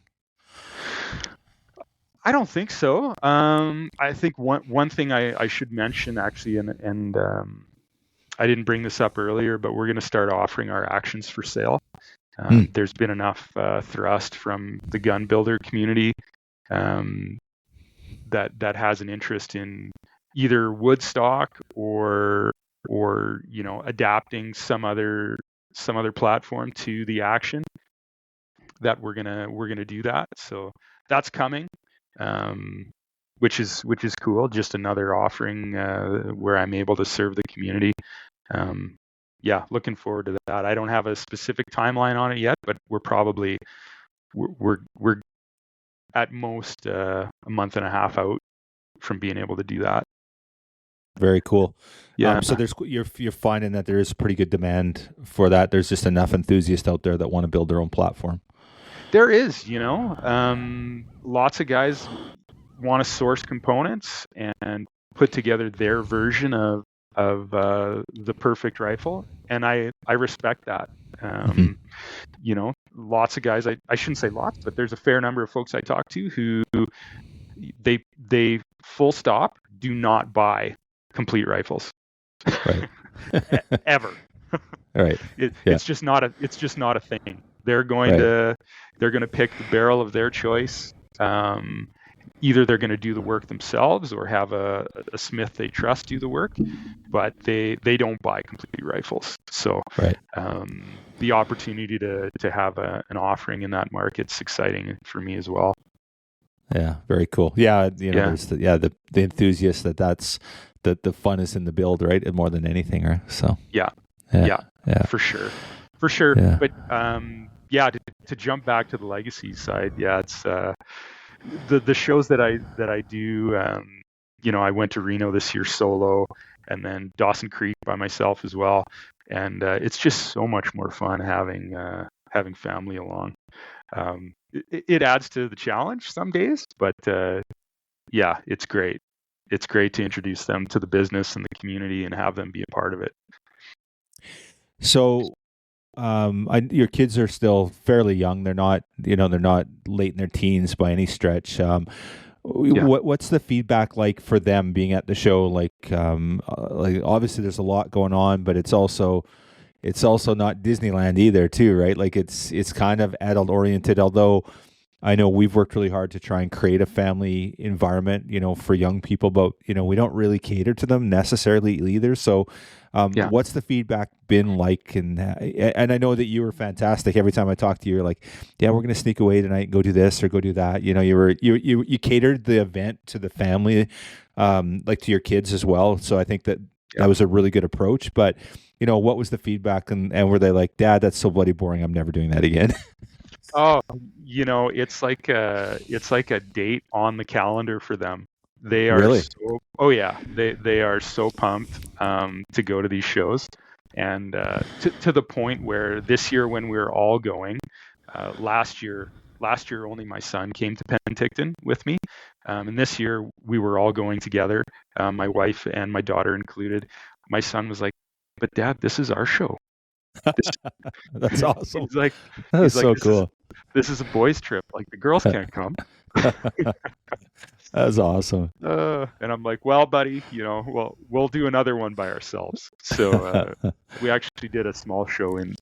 I don't think so. I think one thing I should mention actually, and I didn't bring this up earlier, but we're going to start offering our actions for sale. There's been enough thrust from the gun builder community that has an interest in either wood stock or adapting some other platform to the action, that we're gonna do that. So that's coming, which is cool. Just another offering where I'm able to serve the community. Looking forward to that. I don't have a specific timeline on it yet, but we're at most a month and a half out from being able to do that. Very cool. Yeah. So you're finding that there is a pretty good demand for that. There's just enough enthusiasts out there that want to build their own platform. There is, lots of guys want to source components and put together their version of the perfect rifle, and I respect that. Lots of guys, I shouldn't say lots, but there's a fair number of folks I talk to who they full stop do not buy complete rifles. Right. Ever. Right. It's just not a thing. They're going to pick the barrel of their choice. Either they're going to do the work themselves or have a smith they trust do the work, but they don't buy complete rifles. So the opportunity to have an offering in that market's exciting for me as well. Yeah, very cool. Yeah, there's the enthusiast that's the fun is in the build, right? More than anything, right? So yeah, for sure. Yeah. But to jump back to the legacy side, it's the shows that I do. I went to Reno this year solo, and then Dawson Creek by myself as well, and it's just so much more fun having family along. It adds to the challenge some days, but it's great. It's great to introduce them to the business and the community and have them be a part of it. So, your kids are still fairly young. They're not late in their teens by any stretch. What's the feedback like for them being at the show? Like obviously there's a lot going on, but it's also not Disneyland either, too, right? Like it's kind of adult oriented, although I know we've worked really hard to try and create a family environment, for young people, but, we don't really cater to them necessarily either. So what's the feedback been like? And I know that you were fantastic. Every time I talk to you, you're like, yeah, we're going to sneak away tonight and go do this or go do that. You catered the event to the family like to your kids as well. So I think that Yeah. was a really good approach. But what was the feedback, and were they like, "Dad, that's so bloody boring. I'm never doing that again"? Oh, it's like a date on the calendar for them. They are Really? so, oh yeah, they are so pumped to go to these shows, and to the point where this year when we were all going, last year only my son came to Penticton with me, and this year we were all going together, my wife and my daughter included. My son was like, "But Dad, this is our show." This, That's awesome. he's like, That's so this is cool. a boys' trip. Like the girls can't come. That's awesome. And I'm like, well, buddy, we'll do another one by ourselves. So we actually did a small show in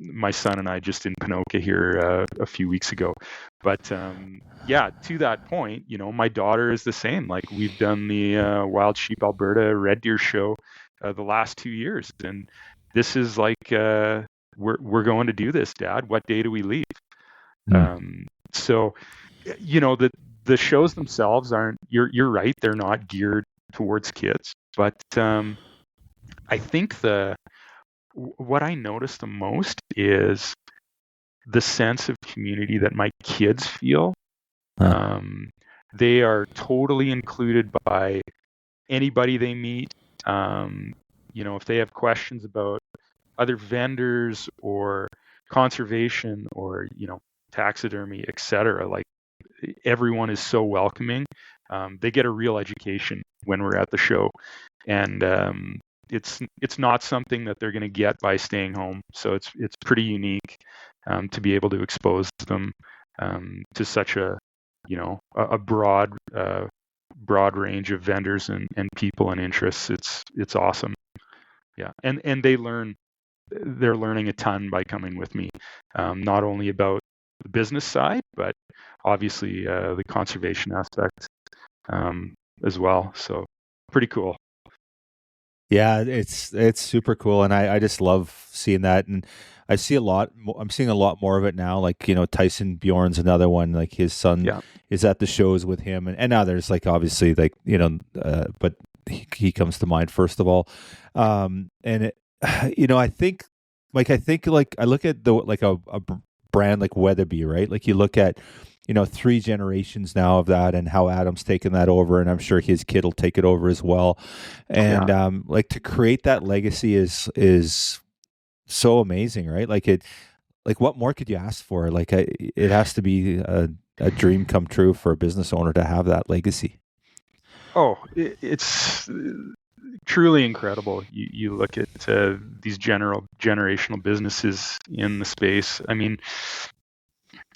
my son and I just in Ponoka here a few weeks ago. But yeah, to that point, my daughter is the same. Like we've done the Wild Sheep Alberta Red Deer show the last 2 years, and this is like we're going to do this, Dad. What day do we leave? So, the shows themselves aren't. You're right. They're not geared towards kids, but I think what I notice the most is the sense of community that my kids feel. They are totally included by anybody they meet. If they have questions about other vendors or conservation or taxidermy, etc., like everyone is so welcoming. They get a real education when we're at the show, and it's not something that they're going to get by staying home. So it's pretty unique to be able to expose them to such a broad range of vendors and people and interests. It's awesome. Yeah, and they're learning a ton by coming with me, not only about the business side, but obviously the conservation aspect as well. So pretty cool. Yeah, it's super cool, and I just love seeing that, and I see a lot. I'm seeing a lot more of it now. Like Tyson Bjorn's another one. Like his son is at the shows with him, and others. Like obviously, like but he comes to mind first of all. And it, I think like I look at a brand like Weatherby, right? Like you look at 3 generations now of that, and how Adam's taken that over, and I'm sure his kid will take it over as well. And like to create that legacy is so amazing, right? Like what more could you ask for? Like it has to be a dream come true for a business owner to have that legacy. Oh, it's truly incredible. You look at these generational businesses in the space. I mean,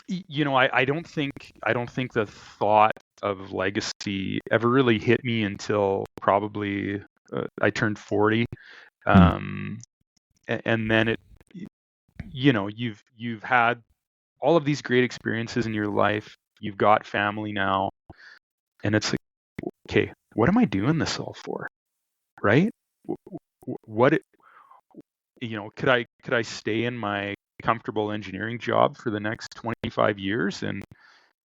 I don't think the thought of legacy ever really hit me until probably I turned 40, and then you've had all of these great experiences in your life. You've got family now, and it's like, okay, what am I doing this all for, right? What could I stay in my comfortable engineering job for the next 25 years and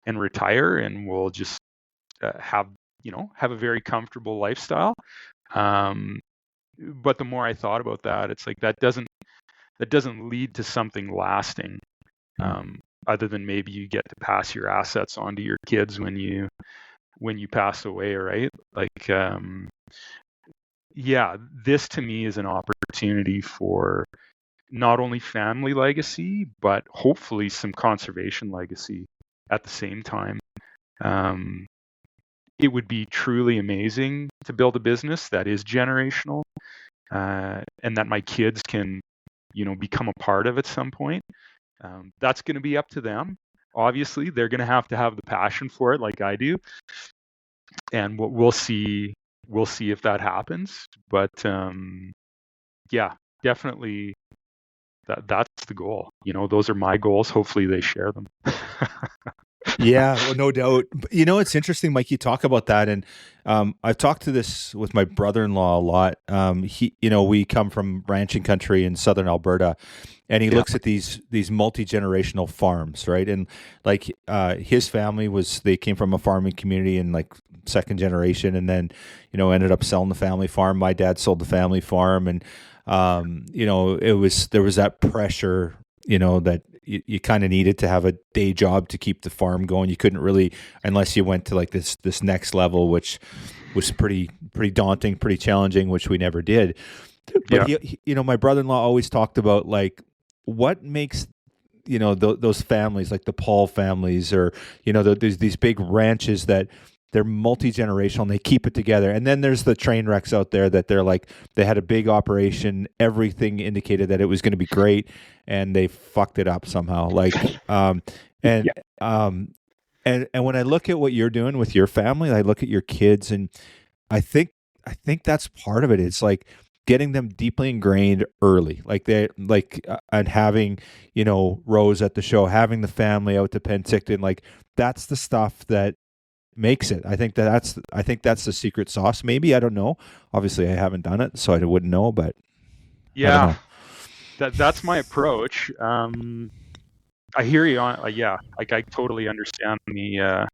retire, and we'll just have a very comfortable lifestyle? But the more I thought about that, it's like that doesn't lead to something lasting, other than maybe you get to pass your assets on to your kids when you pass away, right? Like this to me is an opportunity for not only family legacy, but hopefully some conservation legacy at the same time. It would be truly amazing to build a business that is generational, and that my kids can, become a part of at some point. That's going to be up to them. Obviously, they're going to have the passion for it, like I do, and we'll see. We'll see if that happens. But definitely. That's the goal. Those are my goals. Hopefully they share them. Yeah, well, no doubt. It's interesting, Mike, you talk about that. And I've talked to this with my brother-in-law a lot. We come from ranching country in southern Alberta, and he looks at these multi-generational farms, right? And like his family they came from a farming community, and like second generation, and then, ended up selling the family farm. My dad sold the family farm, and there was that pressure, that you kind of needed to have a day job to keep the farm going. You couldn't really, unless you went to like this next level, which was pretty daunting, pretty challenging, which we never did. But my brother-in-law always talked about like what makes those families, like the Paul families, or there's these big ranches that they're multi-generational and they keep it together. And then there's the train wrecks out there that they're like, they had a big operation, everything indicated that it was going to be great, and they fucked it up somehow. Like, and when I look at what you're doing with your family, I look at your kids, and I think that's part of it. It's like getting them deeply ingrained early, and having, Rose at the show, having the family out to Penticton, like that's the stuff that makes it. I think that's the secret sauce. Maybe, I don't know. Obviously, I haven't done it, so I wouldn't know. But yeah, that's my approach. I hear you on. Like I totally understand the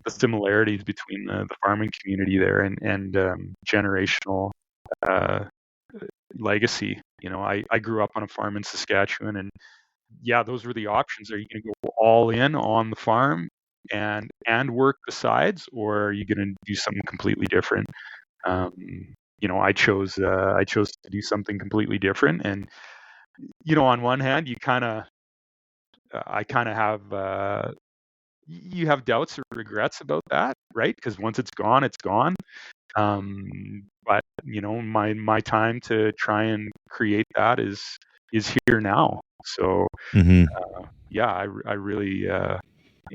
similarities between the farming community there and generational legacy. I grew up on a farm in Saskatchewan, and those were the options. Are you going to go all in on the farm and work the sides, or are you going to do something completely different? I chose to do something completely different, and on one hand, I kind of have you have doubts or regrets about that, right? Because once it's gone, it's gone. But my time to try and create that is here now. So I really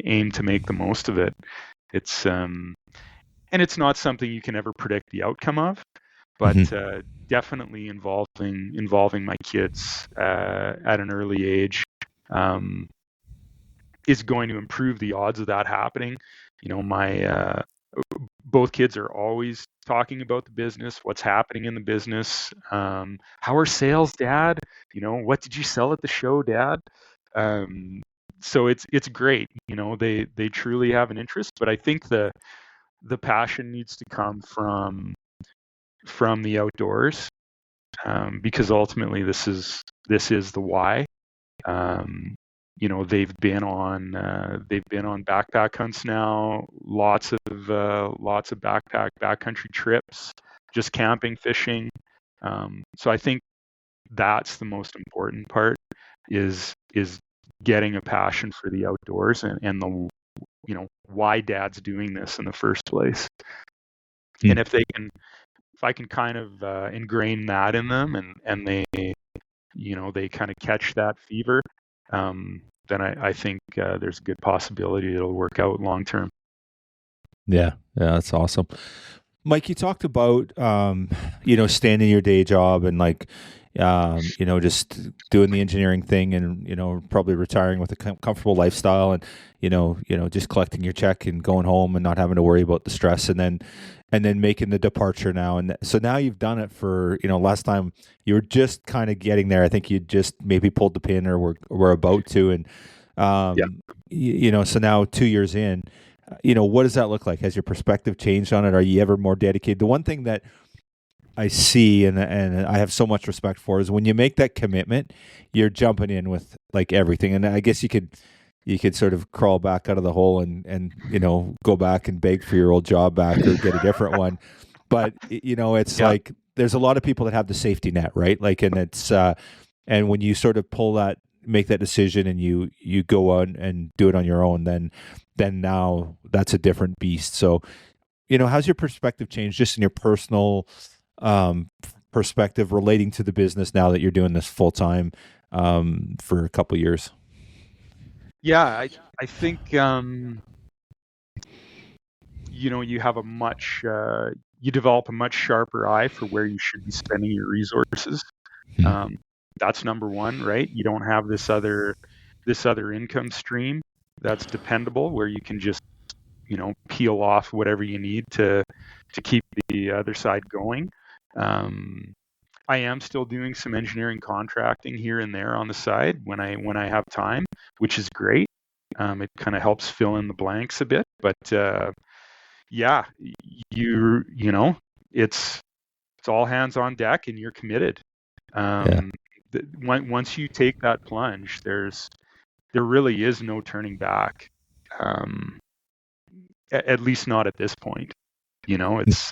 aim to make the most of it. It's and it's not something you can ever predict the outcome of, but definitely involving my kids at an early age is going to improve the odds of that happening. My both kids are always talking about the business, what's happening in the business. How are sales, Dad? What did you sell at the show, Dad? So it's great. They truly have an interest, but I think the passion needs to come from the outdoors, because ultimately this is the why. They've been on backpack hunts now, lots of backcountry trips, just camping, fishing. So I think that's the most important part is getting a passion for the outdoors and the why Dad's doing this in the first place. And if I can kind of ingrain that in them, and they they kind of catch that fever, then I think there's a good possibility it'll work out long term. Yeah, that's awesome. Mike, you talked about staying in your day job and like just doing the engineering thing, and probably retiring with a comfortable lifestyle, and just collecting your check and going home and not having to worry about the stress, and then making the departure now. And so now you've done it for, last time you were just kind of getting there. I think you just maybe pulled the pin or were about to. And, so now 2 years in, what does that look like? Has your perspective changed on it? Are you ever more dedicated? The one thing that I see and I have so much respect for is when you make that commitment, you're jumping in with like everything. And I guess you could sort of crawl back out of the hole and go back and beg for your old job back or get a different one. But it's like there's a lot of people that have the safety net, right? Like, and it's and when you sort of make that decision and you go on and do it on your own, then now that's a different beast. So, how's your perspective changed just in your personal perspective relating to the business now that you're doing this full time for a couple of years? Yeah, I think you have you develop a much sharper eye for where you should be spending your resources. That's number one, right? You don't have this other income stream that's dependable where you can just peel off whatever you need to keep the other side going. I am still doing some engineering contracting here and there on the side when I have time, which is great. It kind of helps fill in the blanks a bit, but yeah, you know, it's all hands on deck, and you're committed. Once you take that plunge, there really is no turning back. At least not at this point. You know, it's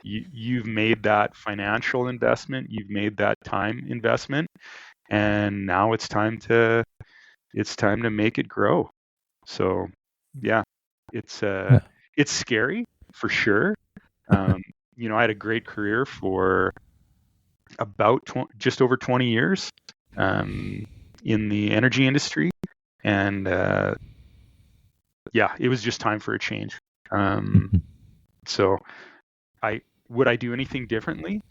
you've made that financial investment, you've made that time investment, and now it's time to make it grow. So yeah, it's scary for sure. You know, I had a great career for about just over 20 years in the energy industry, and it was just time for a change. So would I do anything differently?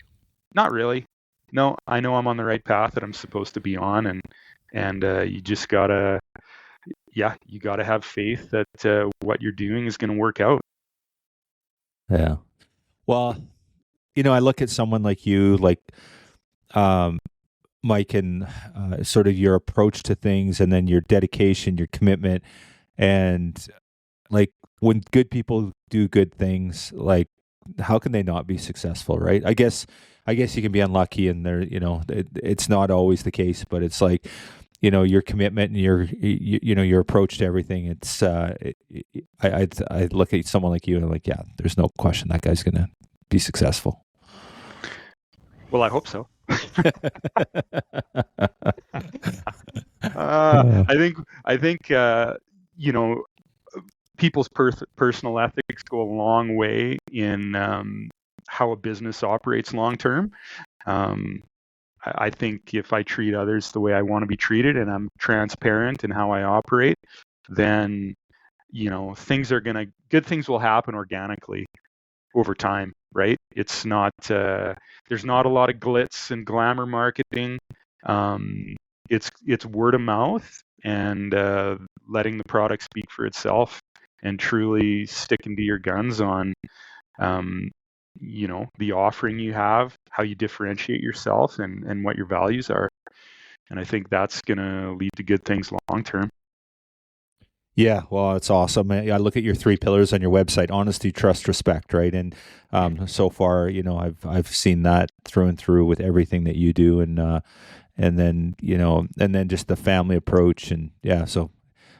Not really. No, I know I'm on the right path that I'm supposed to be on, and you just gotta have faith that what you're doing is going to work out. Yeah. Well, you know, I look at someone like you, like Mike, and sort of your approach to things, and then your dedication, your commitment, and like when good people do good things, like how can they not be successful, right? I guess you can be unlucky, and there, you know, it's not always the case, but it's like, you know, your commitment and your approach to everything. It's I look at someone like you and I'm like, yeah, there's no question that guy's gonna be successful. Well, I hope so. I think you know, people's personal ethics go a long way in how a business operates long term. I think if I treat others the way I want to be treated, and I'm transparent in how I operate, then, you know, good things will happen organically over time, right? It's not, there's not a lot of glitz and glamour marketing. It's word of mouth, and letting the product speak for itself, and truly sticking to your guns on, you know, the offering you have, how you differentiate yourself, and what your values are. And I think that's going to lead to good things long term. Yeah, well, it's awesome. I look at your 3 pillars on your website: honesty, trust, respect, right? And so far, you know, I've seen that through and through with everything that you do, and then, you know, and then just the family approach, and yeah, so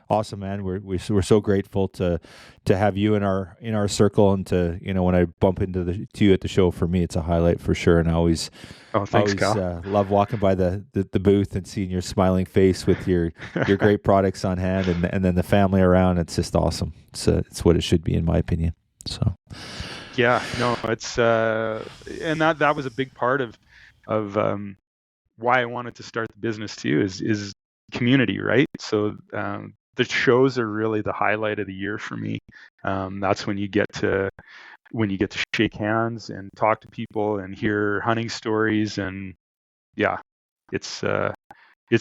awesome, man. We're so grateful to have you in our circle, and to, you know, when I bump into you at the show, for me it's a highlight for sure. And I always love walking by the booth and seeing your smiling face with your great products on hand, and then the family around. It's just awesome. It's what it should be, in my opinion. So yeah, no, it's and that was a big part of why I wanted to start the business too, is community, right? So the shows are really the highlight of the year for me. That's when you get to shake hands and talk to people and hear hunting stories, and yeah, it's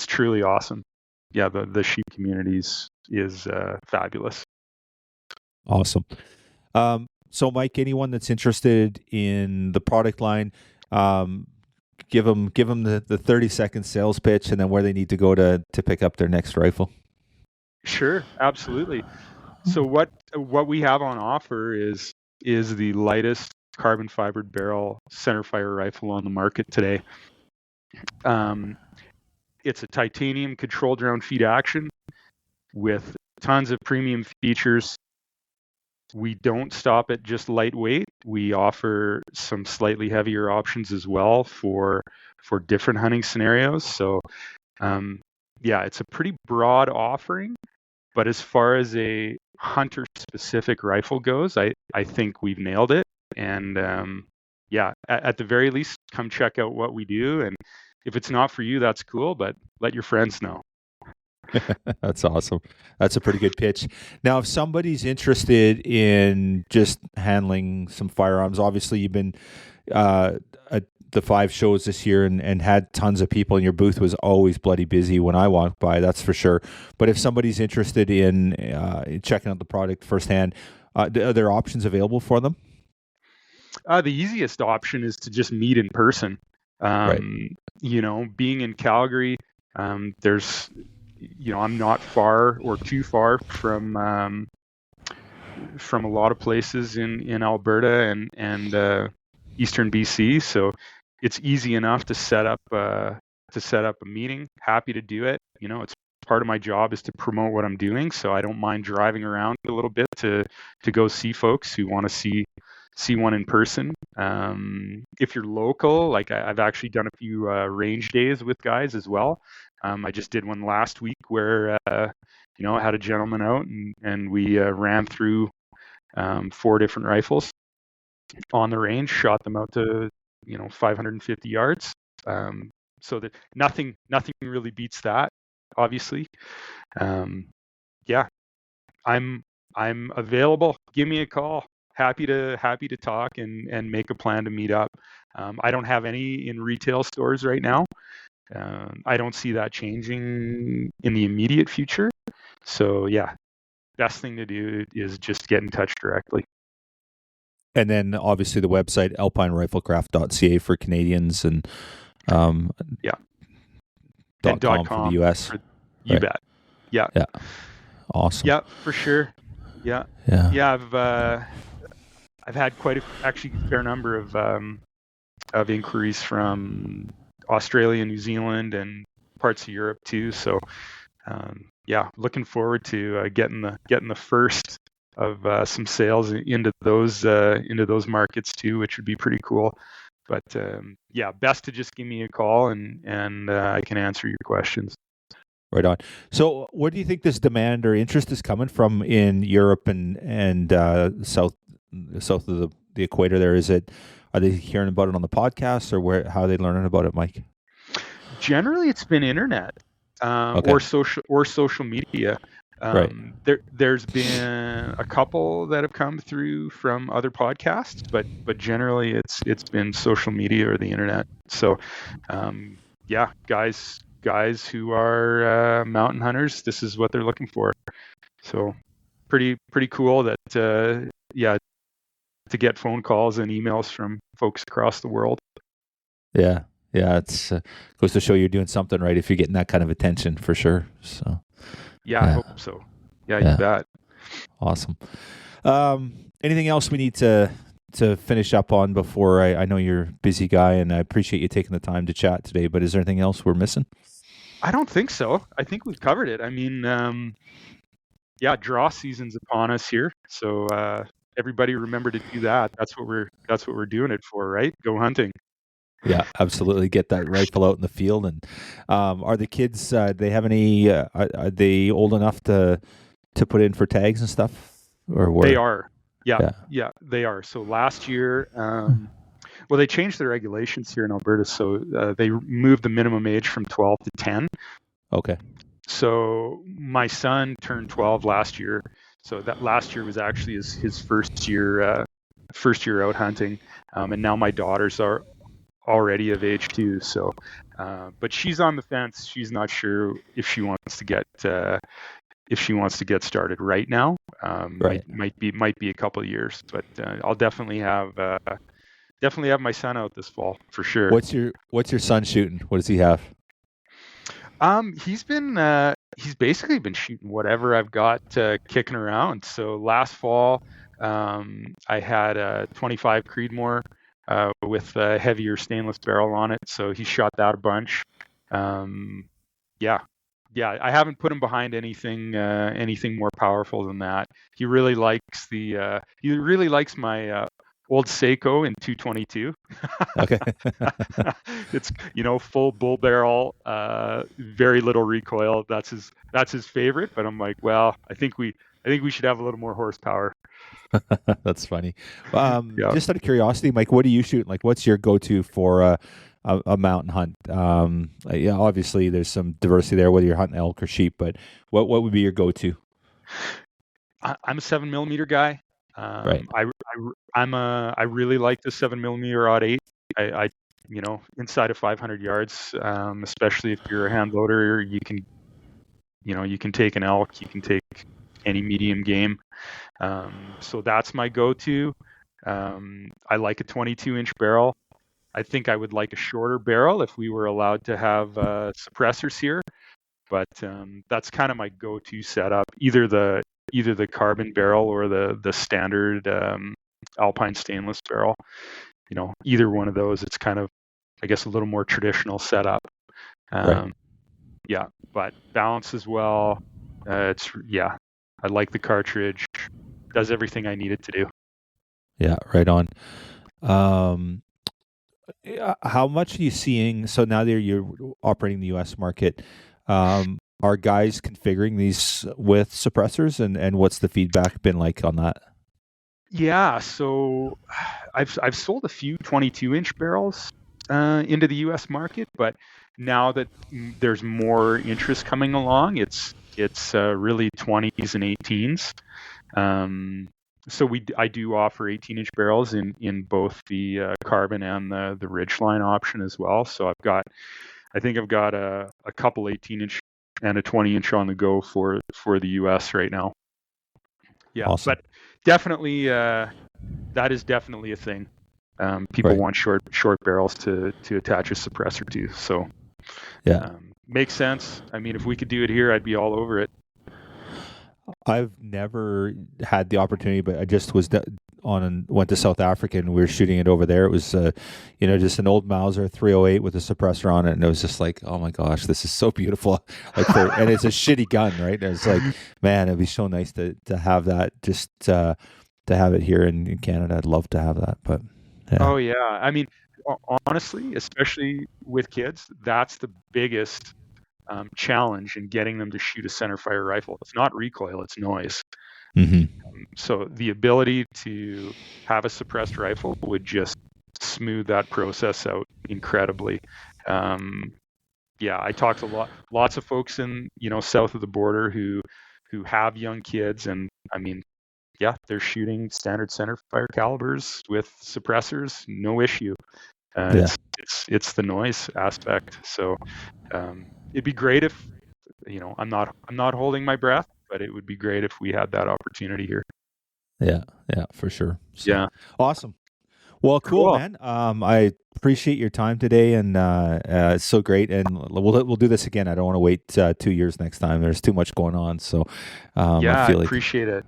truly awesome. Yeah, the sheep communities is fabulous. Awesome. So Mike, anyone that's interested in the product line, give them the 30-second sales pitch, and then where they need to go to pick up their next rifle. Sure, absolutely. So what we have on offer is the lightest carbon fibered barrel centerfire rifle on the market today. It's a titanium controlled round feed action with tons of premium features. We don't stop at just lightweight. We offer some slightly heavier options as well for different hunting scenarios. So it's a pretty broad offering. But as far as a hunter-specific rifle goes, I think we've nailed it. And at the very least, come check out what we do. And if it's not for you, that's cool, but let your friends know. That's awesome. That's a pretty good pitch. Now, if somebody's interested in just handling some firearms, obviously you've been at the 5 shows this year and had tons of people, and your booth was always bloody busy when I walked by, that's for sure. But if somebody's interested in checking out the product firsthand, are there options available for them? The easiest option is to just meet in person. Right. You know, being in Calgary, there's I'm not far or too far from a lot of places in Alberta and eastern BC, so it's easy enough to set up a meeting. Happy to do it. It's part of my job is to promote what I'm doing, so I don't mind driving around a little bit to go see folks who want to see one in person. If you're local, like I've actually done a few range days with guys as well. I just did one last week where I had a gentleman out and we ran through 4 different rifles on the range, shot them out to 550 yards. So that nothing really beats that, obviously. Yeah, I'm available. Give me a call. Happy to talk and make a plan to meet up. I don't have any in retail stores right now. I don't see that changing in the immediate future. So yeah, best thing to do is just get in touch directly. And then obviously the website alpineriflecraft.ca for Canadians and Yeah. and .com for the U.S. You bet. Yeah. Yeah. Awesome. Yeah, for sure. Yeah. Yeah. Yeah. I've had actually a fair number of inquiries from Australia, New Zealand, and parts of Europe too. So yeah, looking forward to getting the first of some sales into those markets too, which would be pretty cool. But yeah, best to just give me a call and I can answer your questions. Right on. So, where do you think this demand or interest is coming from in Europe and south of the equator? There are they hearing about it on the podcast, or how are they learning about it, Mike? Generally, it's been internet or social media. Right. There's been a couple that have come through from other podcasts, but generally it's been social media or the internet. So yeah, guys who are mountain hunters, this is what they're looking for. So pretty cool that yeah, to get phone calls and emails from folks across the world. Yeah, it's goes to show you're doing something right if you're getting that kind of attention, for sure. So yeah. I hope so. Yeah, you bet. Awesome. Anything else we need to finish up on before I know you're a busy guy and I appreciate you taking the time to chat today, but is there anything else we're missing? I don't think so. I think we've covered it. I mean, yeah, draw season's upon us here. So everybody remember to do that. That's what we're doing it for, right? Go hunting. Yeah, absolutely. Get that rifle out in the field. And are the kids, they have any, are they old enough to put in for tags and stuff? Or where? They are. Yeah, they are. So last year, well, they changed the regulations here in Alberta. So they moved the minimum age from 12 to 10. Okay. So my son turned 12 last year. So that last year was actually his first year out hunting. And now my daughters are already of age too. So, but she's on the fence. She's not sure if she wants to get started right now. Right. Might be a couple of years, but I'll definitely have my son out this fall for sure. What's your son shooting? What does he have? He's basically been shooting whatever I've got kicking around. So last fall, I had a 25 Creedmoor with a heavier stainless barrel on it. So he shot that a bunch. Yeah, I haven't put him behind anything more powerful than that. He really likes my old Seiko in 222. Okay. It's full bull barrel, very little recoil. That's his favorite. But I'm like, well, I think we should have a little more horsepower. That's funny. Just out of curiosity, Mike, what are you shooting? Like, what's your go-to for a mountain hunt? Yeah, obviously there's some diversity there, whether you're hunting elk or sheep, but what would be your go-to? I'm a 7mm guy. Right. I really like the 7mm odd 8. I inside of 500 yards, especially if you're a hand loader, you can take an elk, you can take any medium game. So that's my go-to. I like a 22-inch barrel. I think I would like a shorter barrel if we were allowed to have suppressors here. but that's kind of my go-to setup. Either the carbon barrel or the standard Alpine stainless barrel. Either one of those. It's kind of, I guess, a little more traditional setup. Right. Yeah, but balance as well. I like the cartridge. Does everything I need it to do. Yeah, right on. How much are you seeing? So now that you're operating the U.S. market, are guys configuring these with suppressors, and what's the feedback been like on that? Yeah, so I've sold a few 22-inch barrels into the U.S. market, but now that there's more interest coming along, it's really 20s and 18s. So I do offer 18-inch barrels in both the carbon and the Ridgeline option as well. So I think I've got a couple 18-inch and a 20-inch on the go for the U.S. right now. Yeah, Awesome. but definitely that is definitely a thing. People want short barrels to attach a suppressor to. So yeah, makes sense. I mean, if we could do it here, I'd be all over it. I've never had the opportunity, but I just went to South Africa and we were shooting it over there. It was, just an old Mauser 308 with a suppressor on it, and it was just like, oh my gosh, this is so beautiful. And it's a shitty gun, right? And it's like, man, it'd be so nice to have that, just to have it here in Canada. I'd love to have that, but yeah. Oh yeah, I mean, honestly, especially with kids, that's the biggest challenge in getting them to shoot a centerfire rifle. It's not recoil, it's noise. Mm-hmm. So the ability to have a suppressed rifle would just smooth that process out incredibly. I talked to lots of folks in south of the border who have young kids, and I mean, yeah, they're shooting standard centerfire calibers with suppressors, no issue. It's the noise aspect. So it'd be great if I'm not holding my breath, but it would be great if we had that opportunity here. Yeah, for sure. So, yeah, awesome. Well, cool, man. I appreciate your time today, and it's so great. And we'll do this again. I don't want to wait 2 years next time. There's too much going on. So I appreciate it.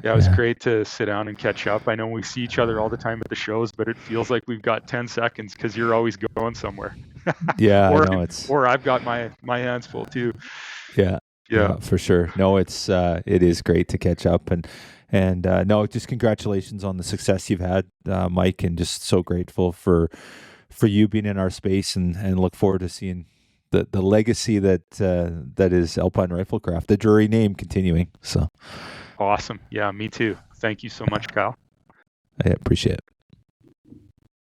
Yeah, it was great to sit down and catch up. I know we see each other all the time at the shows, but it feels like we've got 10 seconds because you're always going somewhere. Yeah, or, I know or I've got my hands full too. Yeah, for sure. No, it is great to catch up, and no, just congratulations on the success you've had, Mike, and just so grateful for you being in our space, and look forward to seeing the legacy that is Alpine Riflecraft, the Drury name continuing. So awesome. Yeah, me too. Thank you so much, Kyle. I appreciate it.